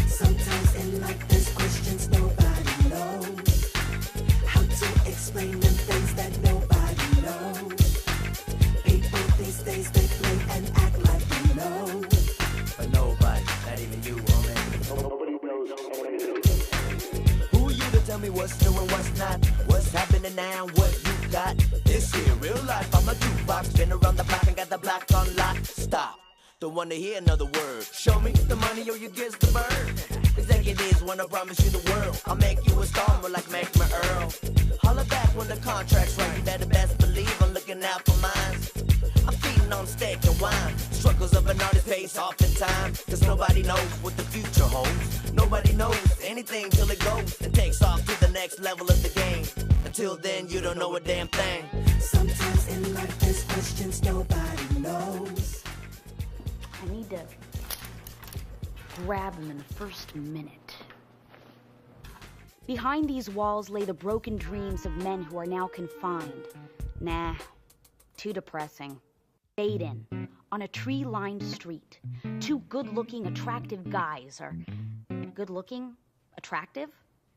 Sometimes in life there's questions nobody knows. How to explain them things that nobody knows. People these days they play and act like they know. But nobody, not even you, homie. Nobody knows. Who are you to tell me what's new and what's not? What's happening now, what you got? This here, real life, I'm a jukebox. Been around the block and got the block on lock. Stop. Don't wanna hear another word. Show me the money or you get the bird. Executives wanna promise you the world. I'll make you a star more like Make My Earl. Holla back when the contract's right. You better best believe I'm looking out for mine. I'm feeding on steak and wine. Struggles of an artist pays off in time. Cause nobody knows what the future holds. Nobody knows anything till it goes and takes off to the next level of the game. Until then, you don't know a damn thing. Sometimes in life there's questions nobody knows. I need to grab him in the first minute. Behind these walls lay the broken dreams of men who are now confined. Nah, too depressing. Stayed in, on a tree-lined street. Two good-looking, attractive guys are... Good-looking? Attractive?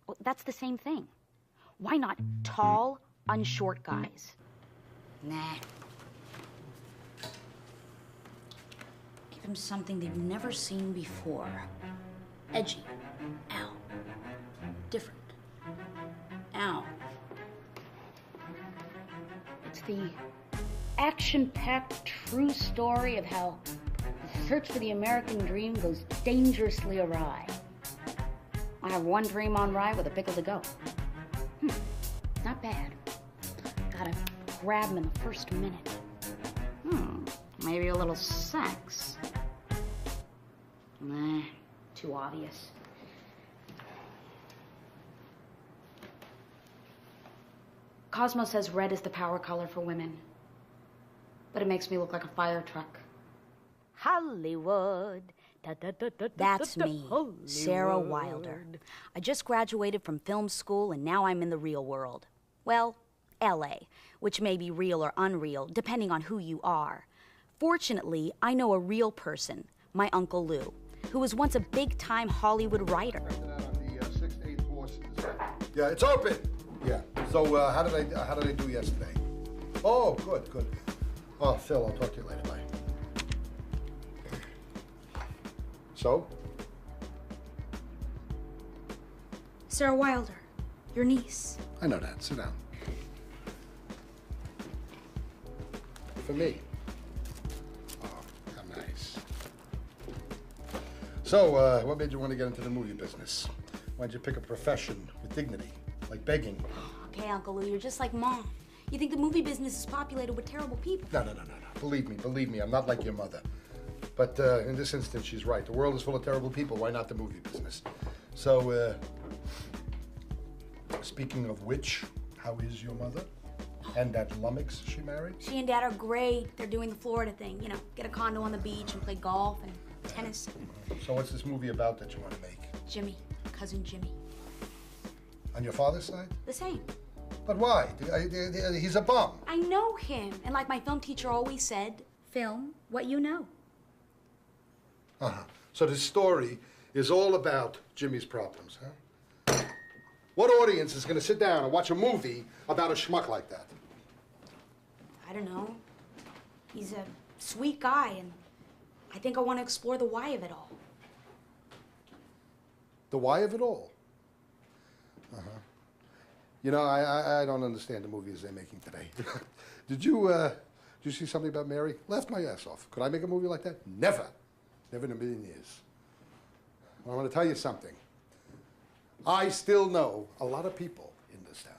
Well, that's the same thing. Why not tall, unshort guys? Nah. Give them something they've never seen before. Edgy. Ow. Different. Ow. It's the action-packed true story of how the search for the American dream goes dangerously awry. I have one dream on rye with a pickle to go. Not bad. Gotta grab him in the first minute. Maybe a little sex. Nah, too obvious. Cosmo says red is the power color for women. But it makes me look like a fire truck. Hollywood. That's me, Hollywood. Sarah Wilder. I just graduated from film school and now I'm in the real world. Well, LA, which may be real or unreal, depending on who you are. Fortunately, I know a real person, my Uncle Lou, who was once a big-time Hollywood writer. Yeah, it's open. Yeah. So how did I do yesterday? Oh, good. Oh, Phil, I'll talk to you later. Bye. So? Sarah Wilder, your niece. I know that. Sit down. For me. Oh, how nice. So, what made you want to get into the movie business? Why'd you pick a profession with dignity, like begging? Okay, Uncle Lou, you're just like Mom. You think the movie business is populated with terrible people. No. Believe me, I'm not like your mother. But in this instance, she's right. The world is full of terrible people. Why not the movie business? So, speaking of which, how is your mother? And that lummox she married? She and Dad are great. They're doing the Florida thing, you know, get a condo on the beach and play golf and tennis. So what's this movie about that you want to make? Jimmy, cousin Jimmy. On your father's side? The same. But why? He's a bum. I know him. And like my film teacher always said, film what you know. Uh-huh. So the story is all about Jimmy's problems, huh? What audience is going to sit down and watch a movie about a schmuck like that? I don't know. He's a sweet guy, and I think I want to explore the why of it all. The why of it all? Uh-huh. You know, I don't understand the movies they're making today. Did you see something about Mary? Laughed my ass off. Could I make a movie like that? Never. Never in a million years. Well, I want to tell you something. I still know a lot of people in this town.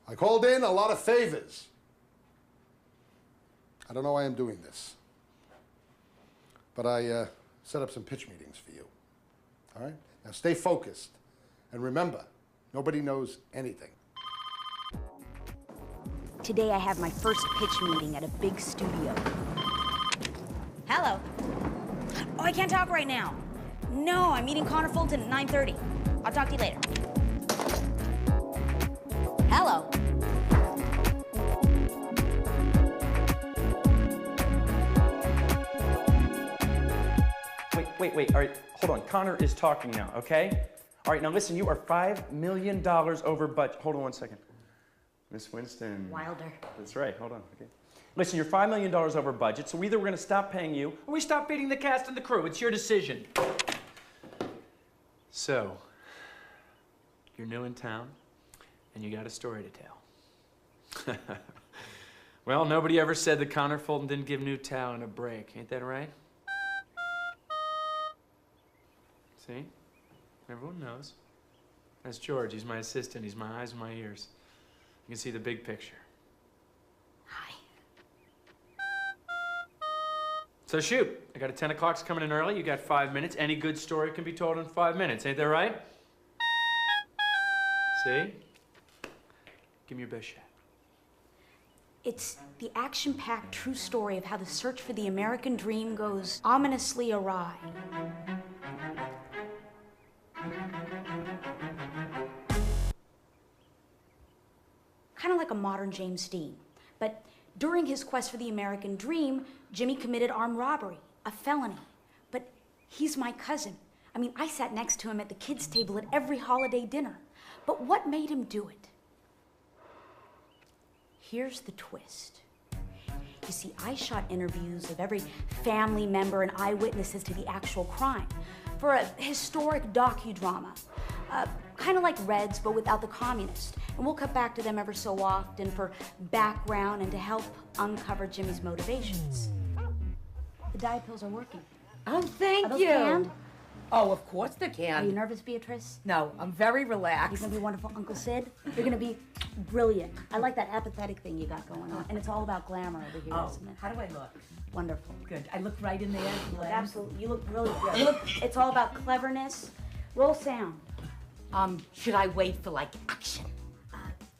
I called in a lot of favors. I don't know why I'm doing this. But I set up some pitch meetings for you. All right? Now stay focused. And remember, nobody knows anything. Today I have my first pitch meeting at a big studio. Hello. Oh, I can't talk right now. No, I'm meeting Connor Fulton at 9:30. I'll talk to you later. Hello. Wait. All right, hold on. Connor is talking now, okay? All right, now listen, you are $5 million over budget. Hold on 1 second. Miss Winston. Wilder. That's right, hold on, okay. Listen, you're $5 million over budget, so either we're gonna stop paying you or we stop feeding the cast and the crew. It's your decision. So, you're new in town and you got a story to tell. Well, nobody ever said that Connor Fulton didn't give new talent a break. Ain't that right? See? Everyone knows. That's George. He's my assistant. He's my eyes and my ears. You can see the big picture. Hi. So shoot. I got a 10 o'clock's coming in early. You got 5 minutes. Any good story can be told in 5 minutes. Ain't that right? See? Give me your best shot. It's the action-packed true story of how the search for the American dream goes ominously awry. Kind of like a modern James Dean. But during his quest for the American dream, Jimmy committed armed robbery, a felony. But he's my cousin. I mean, I sat next to him at the kids' table at every holiday dinner. But what made him do it? Here's the twist. You see, I shot interviews of every family member and eyewitnesses to the actual crime for a historic docudrama, kind of like Reds, but without the communists. And we'll cut back to them ever so often for background and to help uncover Jimmy's motivations. The diet pills are working. Oh, thank Are those you. canned? Oh, of course they can. Are you nervous, Beatrice? No, I'm very You're relaxed. gonna be wonderful, Uncle Sid. You're gonna be brilliant. I like that apathetic thing you got going on. And it's all about glamour over here, Oh, isn't it? how do I look? Wonderful. Good. I look right in there. You look Glenn? absolutely, you look brilliant. You look, it's all about cleverness. Roll sound. Should I wait for like action?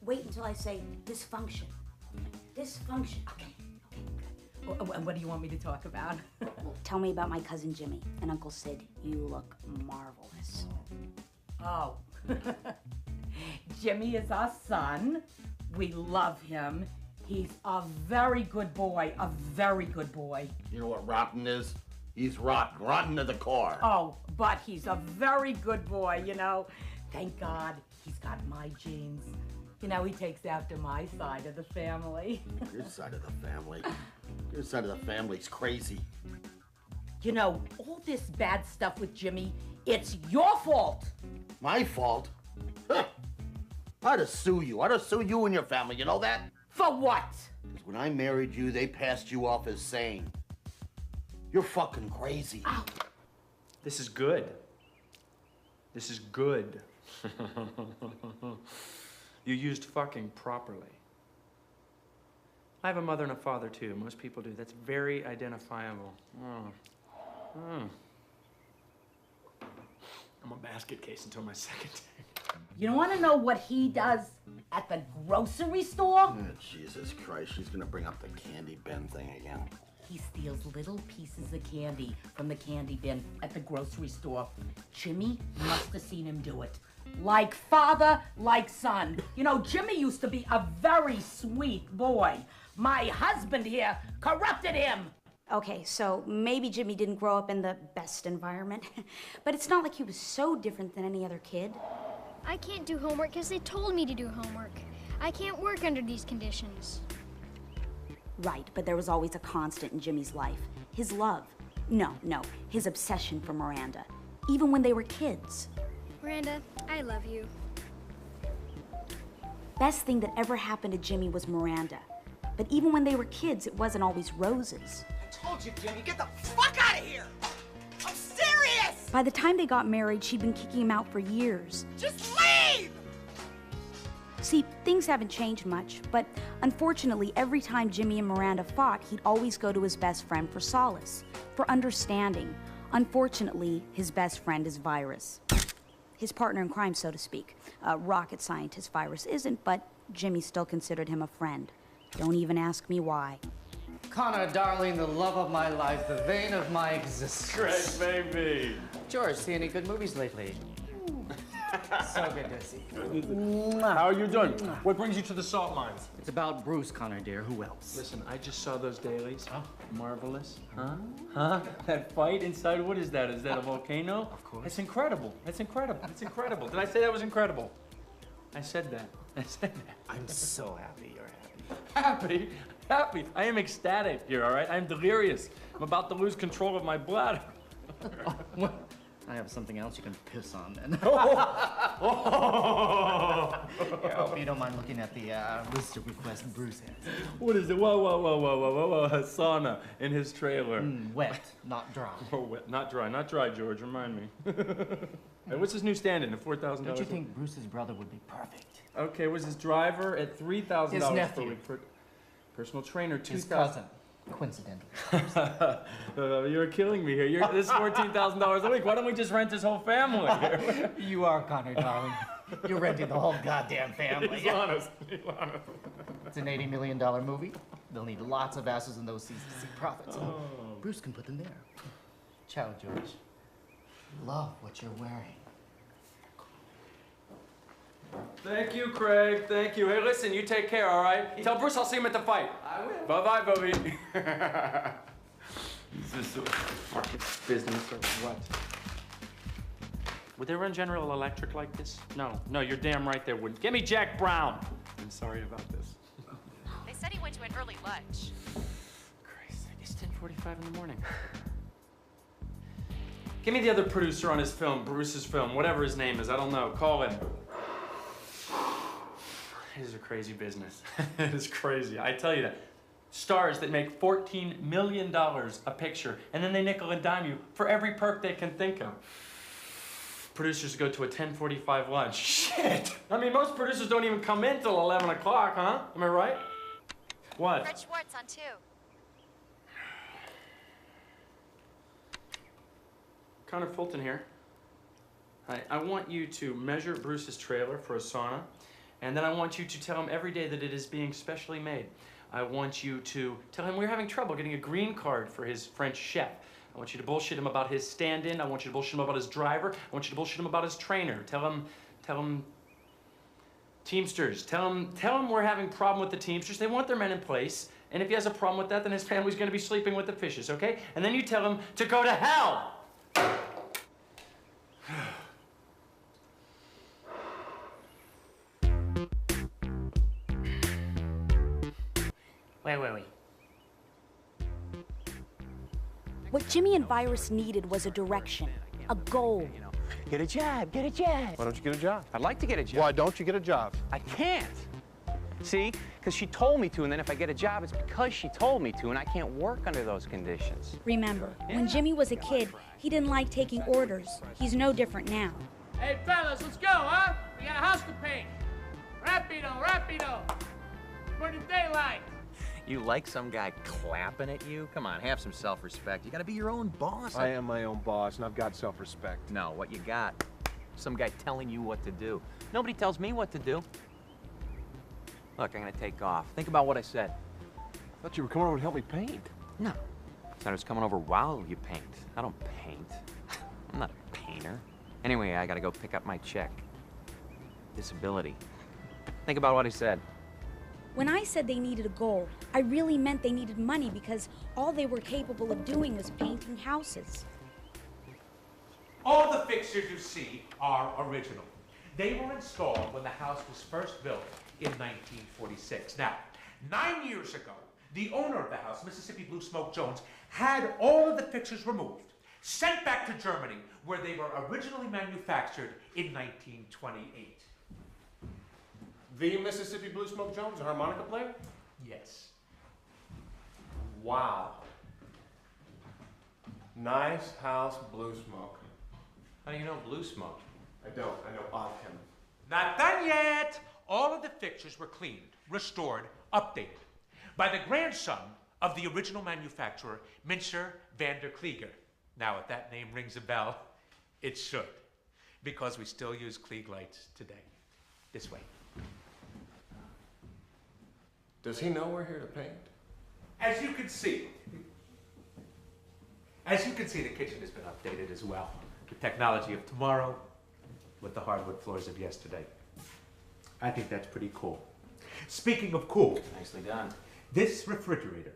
Wait until I say dysfunction. Dysfunction. Okay, good. What do you want me to talk about? Tell me about my cousin Jimmy and Uncle Sid. You look marvelous. Oh. Jimmy is our son. We love him. He's a very good boy, a very good boy. You know what rotten is? He's rotten, rotten to the core. Oh, but he's a very good boy, you know. Thank God he's got my genes. You know, he takes after my side of the family. Your side of the family. Your side of the family's crazy. You know, all this bad stuff with Jimmy, it's your fault. My fault? Huh. I'd have sue you. I'd have sue you and your family. You know that? For what? Because when I married you, they passed you off as sane. You're fucking crazy. Ow. This is good. This is good. You used fucking properly. I have a mother and a father too. Most people do. That's very identifiable. I'm a basket case until my second day. You don't want to know what he does at the grocery store? Oh, Jesus Christ, she's gonna bring up the candy bin thing again. He steals little pieces of candy from the candy bin at the grocery store. Jimmy must have seen him do it. Like father, like son. You know, Jimmy used to be a very sweet boy. My husband here corrupted him. Okay, so maybe Jimmy didn't grow up in the best environment, but it's not like he was so different than any other kid. I can't do homework because they told me to do homework. I can't work under these conditions. Right, but there was always a constant in Jimmy's life. His love. No, his obsession for Miranda. Even when they were kids. Miranda, I love you. Best thing that ever happened to Jimmy was Miranda. But even when they were kids, it wasn't always roses. I told you, Jimmy, get the fuck out of here! I'm serious! By the time they got married, she'd been kicking him out for years. Just leave! See, things haven't changed much, but unfortunately, every time Jimmy and Miranda fought, he'd always go to his best friend for solace, for understanding. Unfortunately, his best friend is Virus. His partner in crime, so to speak. Rocket scientist Virus isn't, but Jimmy still considered him a friend. Don't even ask me why. Connor, darling, the love of my life, the vein of my existence. Great baby. George, see any good movies lately? So good to see you. How are you doing? What brings you to the salt mines? It's about Bruce, Connor, dear. Who else? Listen, I just saw those dailies. Huh? Marvelous. Huh? Huh? That fight inside, what is that? Is that a volcano? Of course. It's incredible. It's incredible. It's incredible. Did I say that was incredible? I said that. I said that. I'm so happy you're happy. Happy? Happy. I am ecstatic here, all right? I'm delirious. I'm about to lose control of my bladder. I have something else you can piss on then. Oh. Here, I hope you don't mind looking at the list of requests Bruce has. What is it? Whoa. A sauna in his trailer. Wet, not dry. Oh, wet. Not dry, George. Remind me. Hey, what's his new stand-in? At $4,000? Don't you think Bruce's brother would be perfect? Okay, was his driver at $3,000 His per nephew. week? Personal trainer, His $2,000. cousin, coincidentally. You're killing me here. This is $14,000 a week. Why don't we just rent his whole family here? You are, Connor, darling. You're renting the whole goddamn family. He's honest. He's honest. It's an $80 million movie. They'll need lots of asses in those seats to see profits. Oh. Bruce can put them there. Ciao, George. Love what you're wearing. Thank you, Craig. Thank you. Hey, listen, you take care, all right? Tell Bruce I'll see him at the fight. I will. Bye-bye, Bobby. Is this a market business or what? Would they run General Electric like this? No, you're damn right they wouldn't. Give me Jack Brown. I'm sorry about this. They said he went to an early lunch. Christ, it's 10:45 in the morning. Give me the other producer on his film, Bruce's film, whatever his name is, I don't know. Call him. It is a crazy business. It is crazy. I tell you that. Stars that make $14 million a picture, and then they nickel and dime you for every perk they can think of. Producers go to a 10:45 lunch. Shit! I mean, most producers don't even come in till 11 o'clock, huh? Am I right? What? Fred Schwartz on 2. Connor Fulton here. I want you to measure Bruce's trailer for a sauna, and then I want you to tell him every day that it is being specially made. I want you to tell him we're having trouble getting a green card for his French chef. I want you to bullshit him about his stand-in. I want you to bullshit him about his driver. I want you to bullshit him about his trainer. Tell him Teamsters. Tell him we're having a problem with the Teamsters. They want their men in place. And if he has a problem with that, then his family's gonna be sleeping with the fishes, okay? And then you tell him to go to hell. Wait. What Jimmy and Virus needed was a direction, a goal. Get a job. Why don't you get a job? I'd like to get a job. Why don't you get a job? I can't. See? Because she told me to, and then if I get a job, it's because she told me to, and I can't work under those conditions. Remember, when Jimmy was a kid, he didn't like taking orders. He's no different now. Hey, fellas, let's go, huh? We got a house to paint. Rapido. For the daylight. You like some guy clapping at you? Come on, have some self-respect. You gotta be your own boss. I am my own boss, and I've got self-respect. No, what you got? Some guy telling you what to do. Nobody tells me what to do. Look, I'm gonna take off. Think about what I said. I thought you were coming over to help me paint. No. I said I was coming over while you paint. I don't paint. I'm not a painter. Anyway, I gotta go pick up my check. Disability. Think about what I said. When I said they needed a goal, I really meant they needed money because all they were capable of doing was painting houses. All the fixtures you see are original. They were installed when the house was first built in 1946. Now, 9 years ago, the owner of the house, Mississippi Blue Smoke Jones, had all of the fixtures removed, sent back to Germany, where they were originally manufactured in 1928. The Mississippi Blue Smoke Jones, a harmonica player? Yes. Wow. Nice house, Blue Smoke. How do you know Blue Smoke? I don't. I know of him. Not done yet. All of the fixtures were cleaned, restored, updated by the grandson of the original manufacturer, Mincer van der Klieger. Now, if that name rings a bell, it should, because we still use Klieg lights today. This way. Does he know we're here to paint? As you can see, the kitchen has been updated as well. The technology of tomorrow with the hardwood floors of yesterday. I think that's pretty cool. Speaking of cool, Nicely done. this refrigerator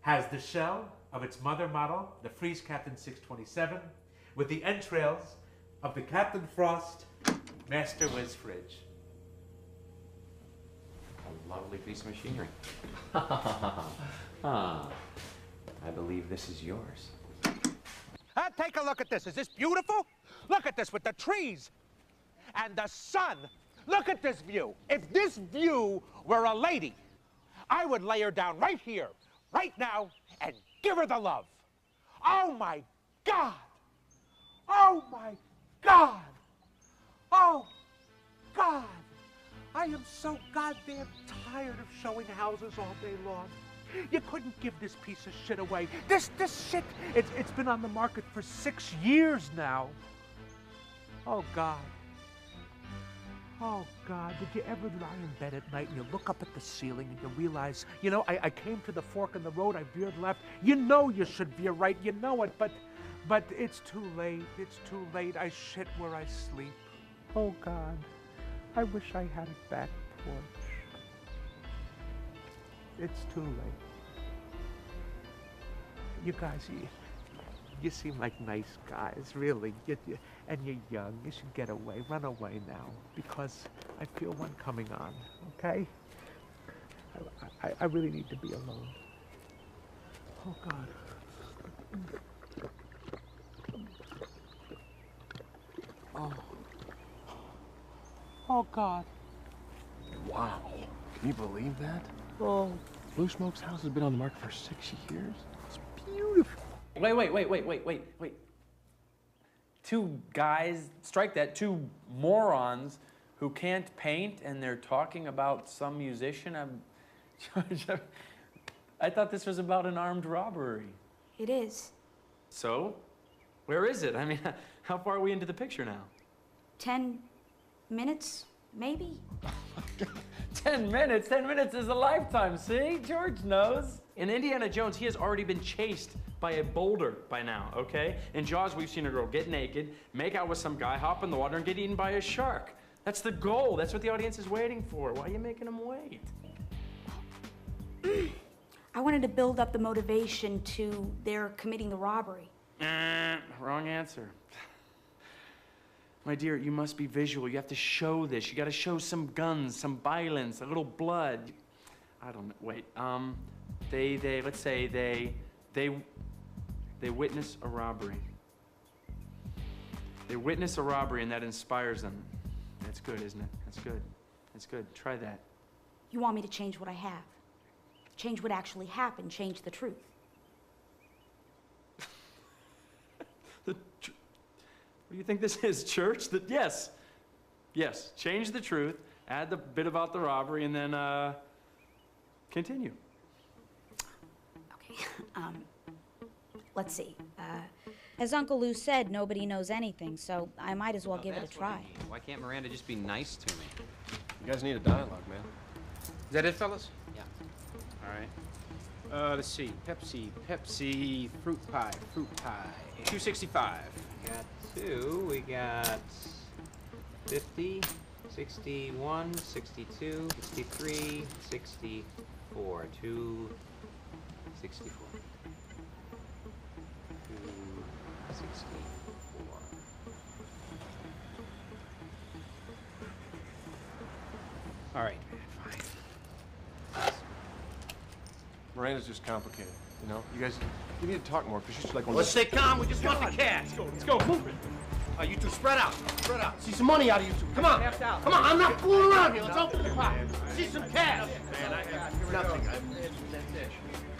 has the shell of its mother model, the Freeze Captain 627, with the entrails of the Captain Frost Master Whiz fridge. A lovely piece of machinery. I believe this is yours. Take a look at this. Is this beautiful? Look at this with the trees and the sun. Look at this view. If this view were a lady, I would lay her down right here, right now, and give her the love. Oh my God. Oh my God. Oh God. I am so goddamn tired of showing houses all day long. You couldn't give this piece of shit away. This shit, it's been on the market for 6 years now. Oh God. Oh God, did you ever lie in bed at night and you look up at the ceiling and you realize, you know, I came to the fork in the road, I veered left. You know you should veer right, you know it, but it's too late, it's too late. I shit where I sleep. Oh God, I wish I had a back porch. It's too late. You guys, you seem like nice guys, really. And you're young. You should get away. Run away now, because I feel one coming on, okay? I really need to be alone. Oh, God. Oh. Oh, God. Wow. Can you believe that? Oh. Blue Smoke's house has been on the market for 6 years. It's beautiful. Wait. Two guys, strike that, two morons who can't paint and they're talking about some musician. I thought this was about an armed robbery. It is. So, where is it? I mean, how far are we into the picture now? 10 minutes, maybe? 10 minutes? 10 minutes is a lifetime, see? George knows. In Indiana Jones, he has already been chased by a boulder by now, okay? In Jaws, we've seen a girl get naked, make out with some guy, hop in the water, and get eaten by a shark. That's the goal. That's what the audience is waiting for. Why are you making them wait? I wanted to build up the motivation to their committing the robbery. Wrong answer. My dear, you must be visual. You have to show this. You got to show some guns, some violence, a little blood. I don't know. Wait. Let's say they witness a robbery. They witness a robbery and that inspires them. That's good, isn't it? That's good. That's good. Try that. You want me to change what I have? Change what actually happened, change the truth. What do you think this is, church? Yes. Yes, change the truth, add the bit about the robbery, and then, continue. Okay, let's see. As Uncle Lou said, nobody knows anything, so I might as well give it a try. Why can't Miranda just be nice to me? You guys need a dialogue, man. Is that it, fellas? Yeah. All right. Let's see. Pepsi, fruit pie. 265. Got two. We got 50, 61, 62, 63, 64. 264. 264. All right. Fine. Miranda's just complicated, you know? You guys, you need to talk more, because she's like one Let's of stay calm. We just want the cash. Let's go, move it. You two spread out. Spread out. See some money out of you two. Come on. Come on. I'm not fooling around here. Let's open the pot. See some cash. Man, I got nothing.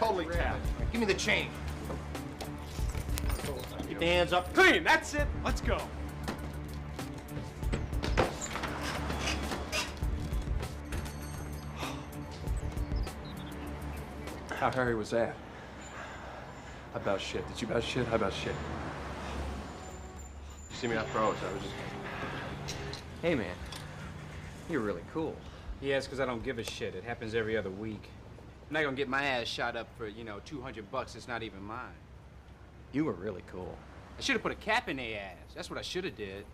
totally tapped. Give me the change. Keep the hands up. Clean, that's it. Let's go. How hairy was that? About shit. Did you about shit? How about shit? You see me not throw it, so I was just... Hey, man. You're really cool. Yeah, it's because I don't give a shit. It happens every other week. I'm not gonna get my ass shot up for, you know, $200 it's not even mine. You were really cool. I should have put a cap in their ass. That's what I should have did.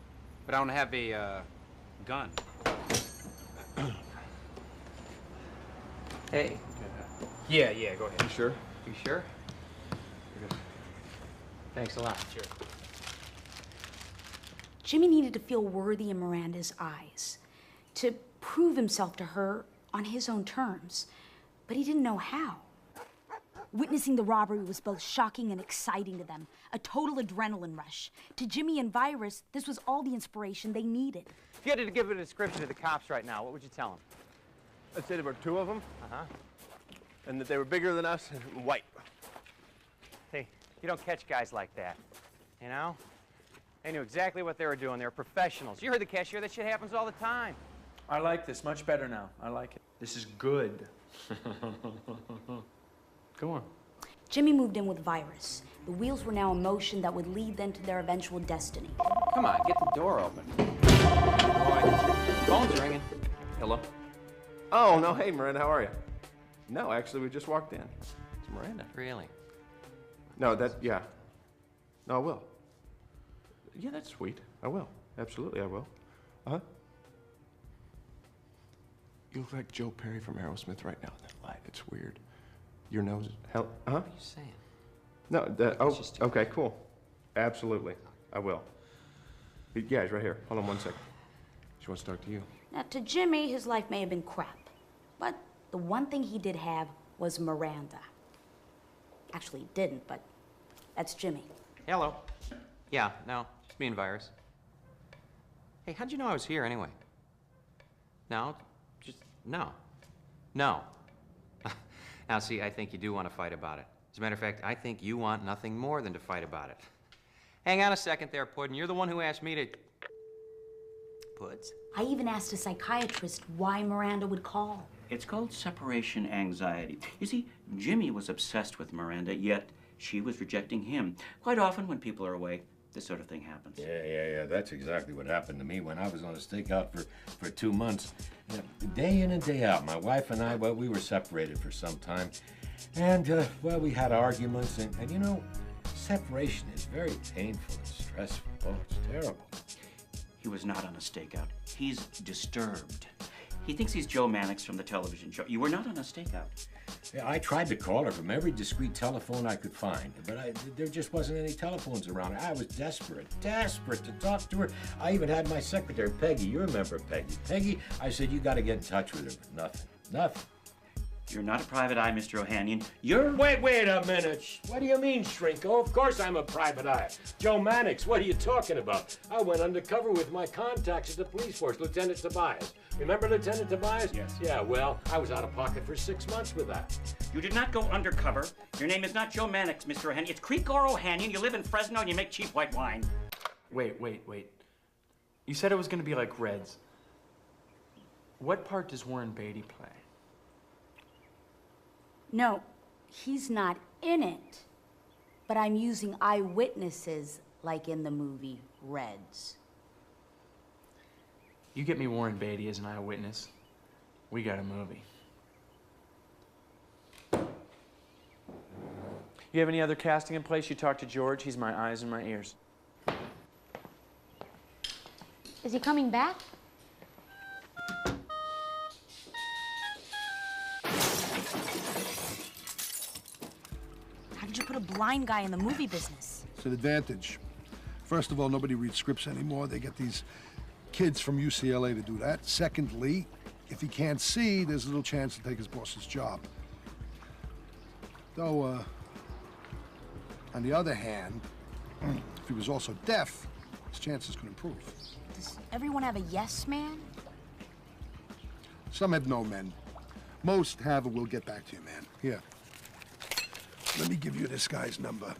But I don't have a, gun. Hey. Yeah, go ahead. You sure? You sure? Thanks a lot. Sure. Jimmy needed to feel worthy in Miranda's eyes, to prove himself to her on his own terms, but he didn't know how. Witnessing the robbery was both shocking and exciting to them, a total adrenaline rush. To Jimmy and Virus, this was all the inspiration they needed. If you had to give a description to the cops right now, what would you tell them? I'd say there were two of them. Uh-huh. And that they were bigger than us and white. Hey, you don't catch guys like that, you know? They knew exactly what they were doing. They were professionals. You heard the cashier. That shit happens all the time. I like this much better now. I like it. This is good. Go on. Jimmy moved in with Virus. The wheels were now in motion that would lead them to their eventual destiny. Come on, get the door open. Boy, phone's ringing. Hello? Oh, no, hey, Miranda, how are you? No, actually, we just walked in. It's Miranda. Really? No, yeah. No, I will. Yeah, that's sweet. I will. Absolutely, I will. Uh-huh. You look like Joe Perry from Aerosmith right now in that light. It's weird. Your nose is hell. Uh-huh. What are you saying? No, okay, cool. Absolutely, I will. Yeah, he's right here. Hold on one second. She wants to talk to you. Now, to Jimmy, his life may have been crap, but the one thing he did have was Miranda. Actually, he didn't, but that's Jimmy. Hello. Yeah, no, it's me and Virus. Hey, how'd you know I was here anyway? No? Just, no. No. Now, see, I think you do want to fight about it. As a matter of fact, I think you want nothing more than to fight about it. Hang on a second there, Puddin'. You're the one who asked me to... Puds? I even asked a psychiatrist why Miranda would call. It's called separation anxiety. You see, Jimmy was obsessed with Miranda, yet she was rejecting him. Quite often when people are away, this sort of thing happens. Yeah. That's exactly what happened to me when I was on a stakeout for 2 months. You know, day in and day out, my wife and I, well, we were separated for some time. And, well, we had arguments. And you know, separation is very painful and stressful. Oh, it's terrible. He was not on a stakeout. He's disturbed. He thinks he's Joe Mannix from the television show. You were not on a stakeout. Yeah, I tried to call her from every discreet telephone I could find, but there just wasn't any telephones around. I was desperate to talk to her. I even had my secretary, Peggy. You remember Peggy. Peggy, I said, you got to get in touch with her, but nothing. You're not a private eye, Mr. Ohanian. You're... Wait a minute. What do you mean, Shrinko? Of course I'm a private eye. Joe Mannix, what are you talking about? I went undercover with my contacts at the police force, Lieutenant Tobias. Remember Lieutenant Tobias? Yes. Yeah, well, I was out of pocket for 6 months with that. You did not go undercover. Your name is not Joe Mannix, Mr. Ohanian. It's Krikor Ohanian. You live in Fresno and you make cheap white wine. Wait. You said it was going to be like Reds. What part does Warren Beatty play? No, he's not in it. But I'm using eyewitnesses like in the movie Reds. You get me Warren Beatty as an eyewitness, we got a movie. You have any other casting in place? You talk to George. He's my eyes and my ears. Is he coming back? How did you put a blind guy in the movie business? It's an advantage. First of all, nobody reads scripts anymore. They get these kids from UCLA to do that. Secondly, if he can't see, there's a little chance to take his boss's job. Though, on the other hand, if he was also deaf, his chances could improve. Does everyone have a yes man? Some have no men. Most have a "we'll get back to you, man." Here. Let me give you this guy's number.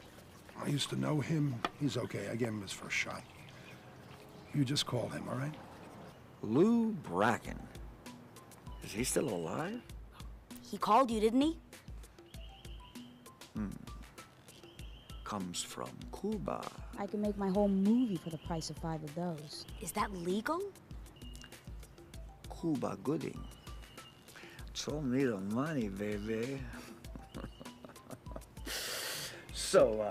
I used to know him. He's okay. I gave him his first shot. You just call him, all right? Lou Bracken. Is he still alive? He called you, didn't he? Comes from Cuba. I can make my whole movie for the price of 5 of those. Is that legal? Cuba Gooding. Show me the money, baby. So,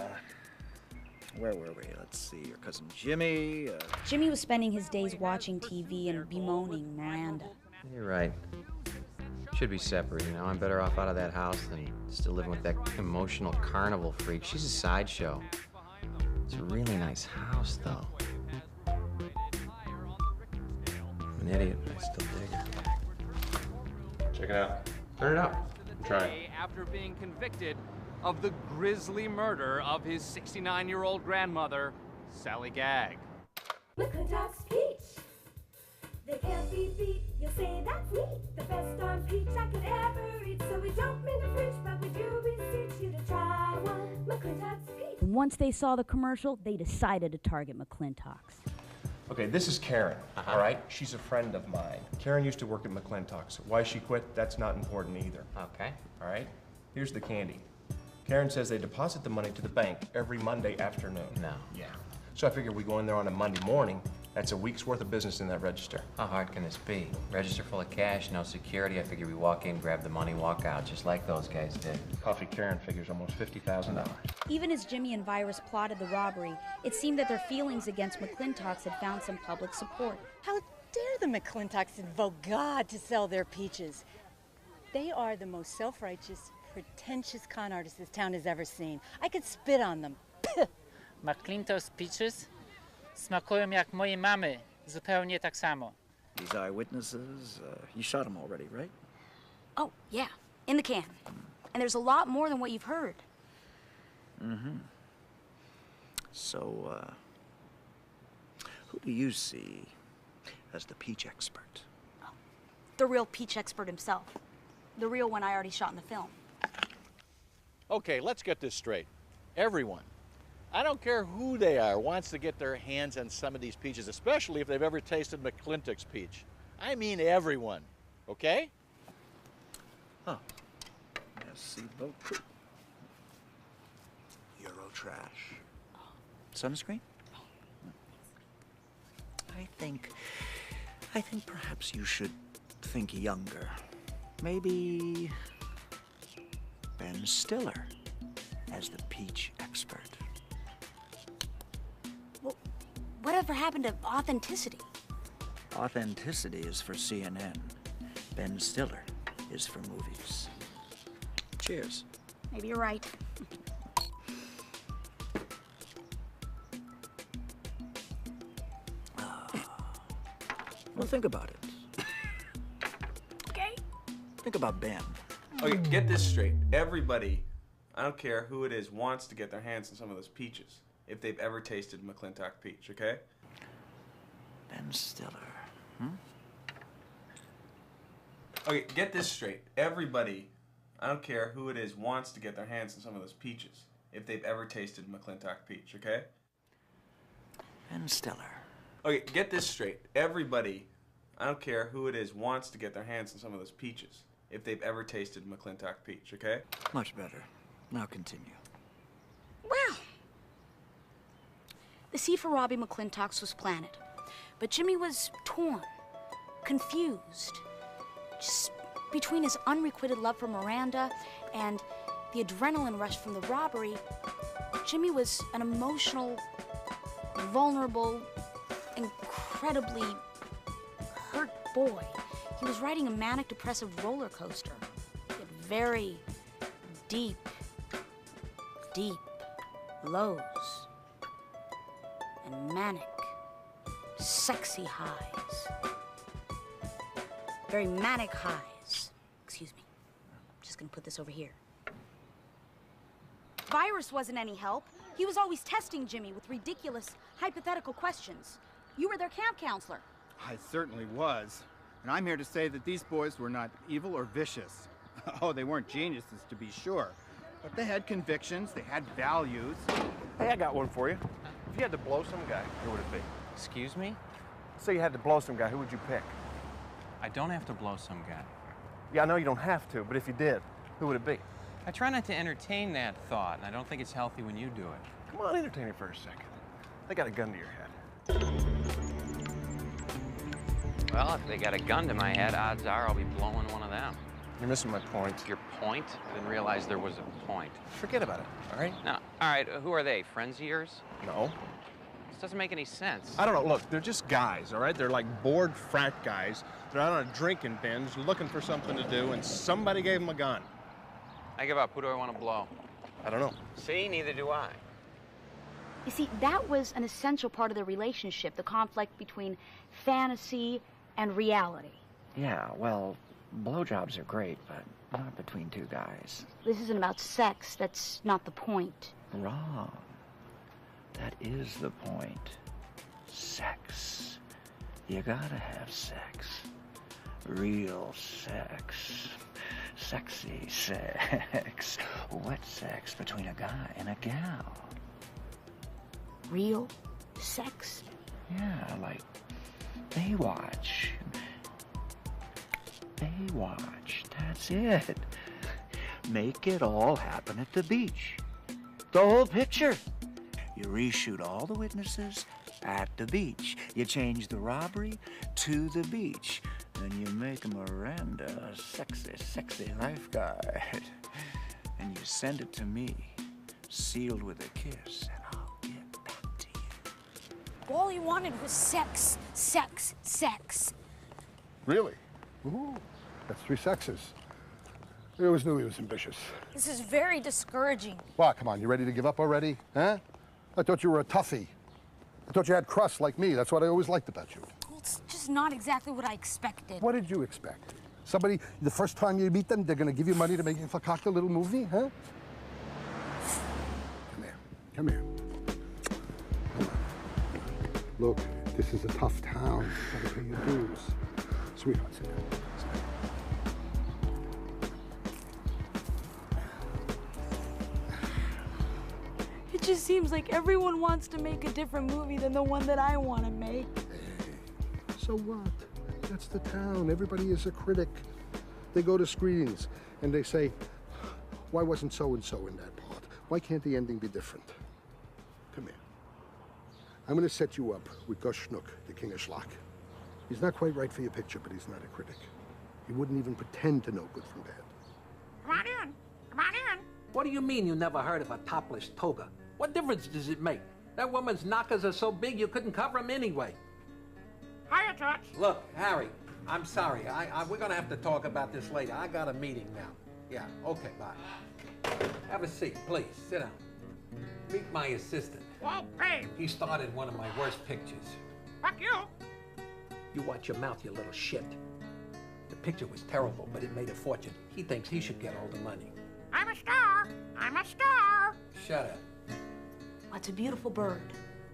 where were we? Let's see, your cousin Jimmy. Jimmy was spending his days watching TV and bemoaning Miranda. You're right. Should be separate, you know. I'm better off out of that house than still living with that emotional carnival freak. She's a sideshow. It's a really nice house, though. I'm an idiot, but I still dig her. Check it out. Turn it up. I'm trying. After being convicted of the grisly murder of his 69-year-old grandmother, Sally Gagg. McClintock's peach. They can't be beat. You'll say that's neat. The best darn peach I could ever eat. So we don't mean to preach, but we do beseech you to try one. McClintock's peach. And once they saw the commercial, they decided to target McClintock's. Okay, this is Karen, all right? She's a friend of mine. Karen used to work at McClintock's. Why she quit, that's not important either. Okay. All right? Here's the candy. Karen says they deposit the money to the bank every Monday afternoon. No. Yeah. So I figure we go in there on a Monday morning. That's a week's worth of business in that register. How hard can this be? Register full of cash, no security. I figure we walk in, grab the money, walk out, just like those guys did. Coffee Karen figures almost $50,000. Even as Jimmy and Virus plotted the robbery, it seemed that their feelings against McClintock's had found some public support. How dare the McClintocks invoke God to sell their peaches? They are the most self-righteous, pretentious con artists this town has ever seen. I could spit on them. McClintock's peaches smakują jak mojej mamy, zupełnie tak samo. These eyewitnesses, you shot them already, right? Oh, yeah, in the can. And there's a lot more than what you've heard. Mm-hmm. So, who do you see as the peach expert? The real peach expert himself. The real one I already shot in the film. Okay, let's get this straight. Everyone, I don't care who they are, wants to get their hands on some of these peaches, especially if they've ever tasted McClintock's peach. I mean everyone, okay? Huh. Merci beaucoup. Euro trash. Sunscreen? I think perhaps you should think younger. Maybe Ben Stiller as the peach expert. Whatever happened to authenticity? Authenticity is for CNN. Ben Stiller is for movies. Cheers. Maybe you're right. Well, think about it. Okay. Think about Ben. Okay, get this straight. Everybody, I don't care who it is, wants to get their hands on some of those peaches, if they've ever tasted McClintock peach, okay? Ben Stiller. Okay, get this straight. Everybody, I don't care who it is, wants to get their hands on some of those peaches, if they've ever tasted McClintock peach, okay? Ben Stiller. Okay, get this straight. Everybody, I don't care who it is, wants to get their hands on some of those peaches, if they've ever tasted McClintock peach, okay? Much better. Now continue. Well, the seed for Robbie McClintock's was planted, but Jimmy was torn, confused, just between his unrequited love for Miranda and the adrenaline rush from the robbery. Jimmy was an emotional, vulnerable, incredibly hurt boy. He was riding a manic depressive roller coaster. Yet very deep lows and manic, sexy highs. Very manic highs. Excuse me. I'm just gonna put this over here. Virus wasn't any help. He was always testing Jimmy with ridiculous, hypothetical questions. You were their camp counselor. I certainly was. And I'm here to say that these boys were not evil or vicious. Oh, they weren't geniuses, to be sure. But they had convictions, they had values. Hey, I got one for you. If you had to blow some guy, who would it be? Excuse me? Say you had to blow some guy, who would you pick? I don't have to blow some guy. Yeah, I know you don't have to, but if you did, who would it be? I try not to entertain that thought, and I don't think it's healthy when you do it. Come on, entertain it for a second. They got a gun to your head. Well, if they got a gun to my head, odds are I'll be blowing one of them. You're missing my point. Your point? I didn't realize there was a point. Forget about it, all right? No. All right, who are they? Friends of yours? No. This doesn't make any sense. I don't know. Look, they're just guys, all right? They're like bored frat guys. They're out on a drinking binge looking for something to do, and somebody gave them a gun. I give up. Who do I want to blow? I don't know. See, neither do I. You see, that was an essential part of their relationship, the conflict between fantasy and reality. Yeah, well, blowjobs are great, but not between two guys. This isn't about sex. That's not the point. Wrong. That is the point. Sex. You gotta have sex. Real sex. Sexy sex. Wet sex between a guy and a gal. Real sex? Yeah, like Baywatch. Baywatch, that's it. Make it all happen at the beach. The whole picture. You reshoot all the witnesses at the beach. You change the robbery to the beach. Then you make Miranda a sexy, sexy lifeguard. And you send it to me, sealed with a kiss, and I'll get back to you. All he wanted was sex, sex, sex. Really? Ooh, that's 3 sexes. I always knew he was ambitious. This is very discouraging. Well, come on, you ready to give up already? Huh? I thought you were a toughie. I thought you had crust like me. That's what I always liked about you. Well, it's just not exactly what I expected. What did you expect? Somebody, the first time you meet them, they're gonna give you money to make you concoct a little movie, huh? Come here, come here. Look, this is a tough town. You gotta pay your dues. Sweetheart, sit down. It just seems like everyone wants to make a different movie than the one that I want to make. So what? That's the town. Everybody is a critic. They go to screenings and they say, why wasn't so-and-so in that part? Why can't the ending be different? Come here. I'm going to set you up with Gus Schnook, the king of schlock. He's not quite right for your picture, but he's not a critic. He wouldn't even pretend to know good from bad. Come on in. Come on in. What do you mean you never heard of a topless toga? What difference does it make? That woman's knockers are so big you couldn't cover them anyway. Hiya, Toots. Look, Harry, I'm sorry. We're gonna have to talk about this later. I got a meeting now. Yeah, okay, bye. Have a seat, please. Sit down. Meet my assistant. Well, babe. He starred in one of my worst pictures. Fuck you. You watch your mouth, you little shit. The picture was terrible, but it made a fortune. He thinks he should get all the money. I'm a star. I'm a star. Shut up. That's a beautiful bird.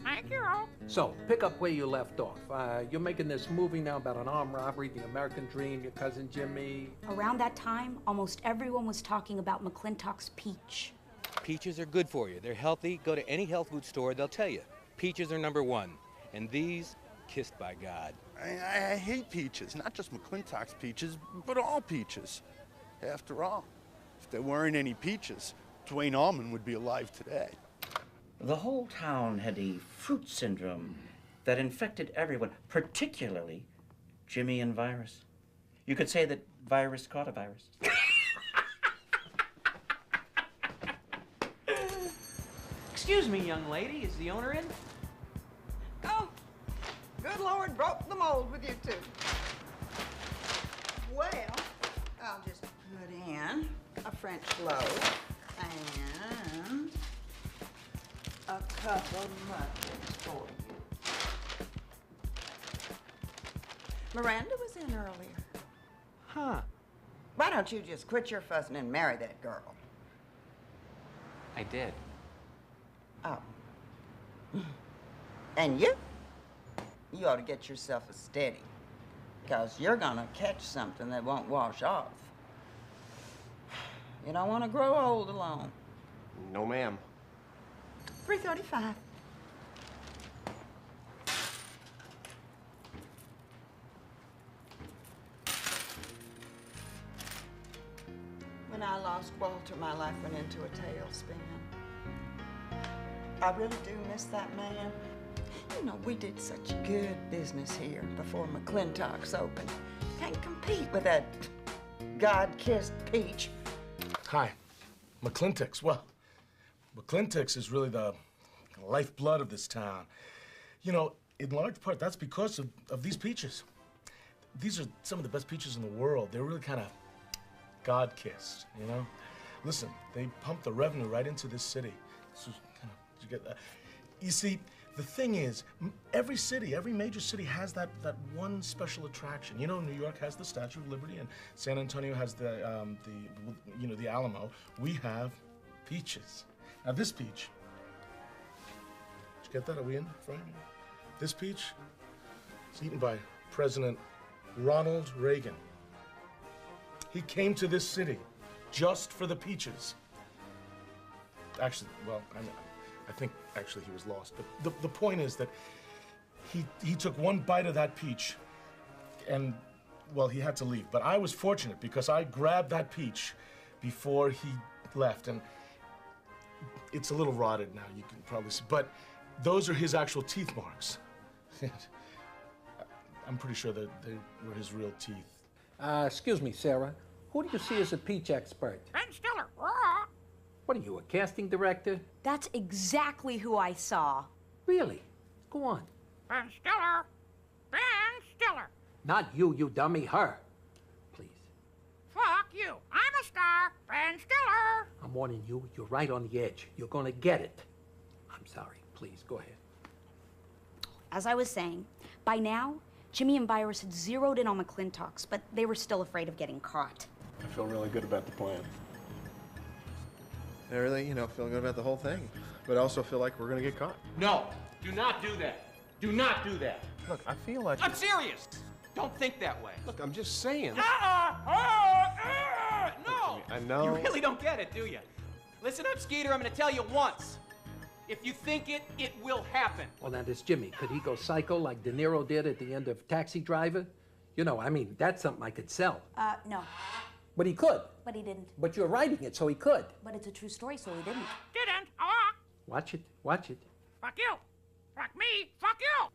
Thank you. So, pick up where you left off. You're making this movie now about an armed robbery, the American Dream, your cousin Jimmy. Around that time, almost everyone was talking about McClintock's peach. Peaches are good for you. They're healthy. Go to any health food store, they'll tell you. Peaches are #1. And these, kissed by God. I hate peaches, not just McClintock's peaches, but all peaches. After all, if there weren't any peaches, Dwayne Allman would be alive today. The whole town had a fruit syndrome that infected everyone, particularly Jimmy and Virus. You could say that Virus caught a virus. Excuse me, young lady. Is the owner in? Oh, good Lord, broke the mold with you two. Well, I'll just put in a French loaf and a cup of muffins for you. Miranda was in earlier. Huh. Why don't you just quit your fussing and marry that girl? I did. Oh. And you ought to get yourself a steady, because you're gonna catch something that won't wash off. You don't want to grow old alone. No, ma'am. 335. When I lost Walter, my life went into a tailspin. I really do miss that man. You know, we did such good business here before McClintock's opened. Can't compete with that God-kissed peach. Hi, McClintock's. Well, McClintock's is really the lifeblood of this town. You know, in large part, that's because of these peaches. These are some of the best peaches in the world. They're really kind of God-kissed, you know? Listen, they pump the revenue right into this city. So, you get that? You see, the thing is, every city, every major city has that one special attraction. You know, New York has the Statue of Liberty, and San Antonio has the Alamo. We have peaches. Now, this peach, did you get that? Are we in frame? This peach is eaten by President Ronald Reagan. He came to this city just for the peaches. Actually, well, I think actually he was lost. But the point is that he took one bite of that peach and, well, he had to leave. But I was fortunate because I grabbed that peach before he left. And it's a little rotted now, you can probably see. But those are his actual teeth marks. I'm pretty sure that they were his real teeth. Excuse me, Sarah. Who do you see as a peach expert? Ben Stiller. What are you, a casting director? That's exactly who I saw. Really? Go on. Ben Stiller. Ben Stiller. Not you, you dummy, her. Please. Fuck you. I'm a star. Ben Stiller. I'm warning you, you're right on the edge. You're gonna get it. I'm sorry. Please, go ahead. As I was saying, by now, Jimmy and Virus had zeroed in on McClintock's, but they were still afraid of getting caught. I feel really good about the plan. I really, feel good about the whole thing. But I also feel like we're gonna get caught. No, do not do that. Do not do that. Look, I feel like... I'm serious. Don't think that way. Look, I'm just saying. No! I know. You really don't get it, do you? Listen up, Skeeter, I'm gonna tell you once. If you think it, it will happen. Well, now, this Jimmy, could he go psycho like De Niro did at the end of Taxi Driver? You know, I mean, that's something I could sell. No. But he could. But he didn't. But you're writing it, so he could. But it's a true story, so he didn't. Didn't. Watch it, watch it. Fuck you. Fuck me. Fuck you.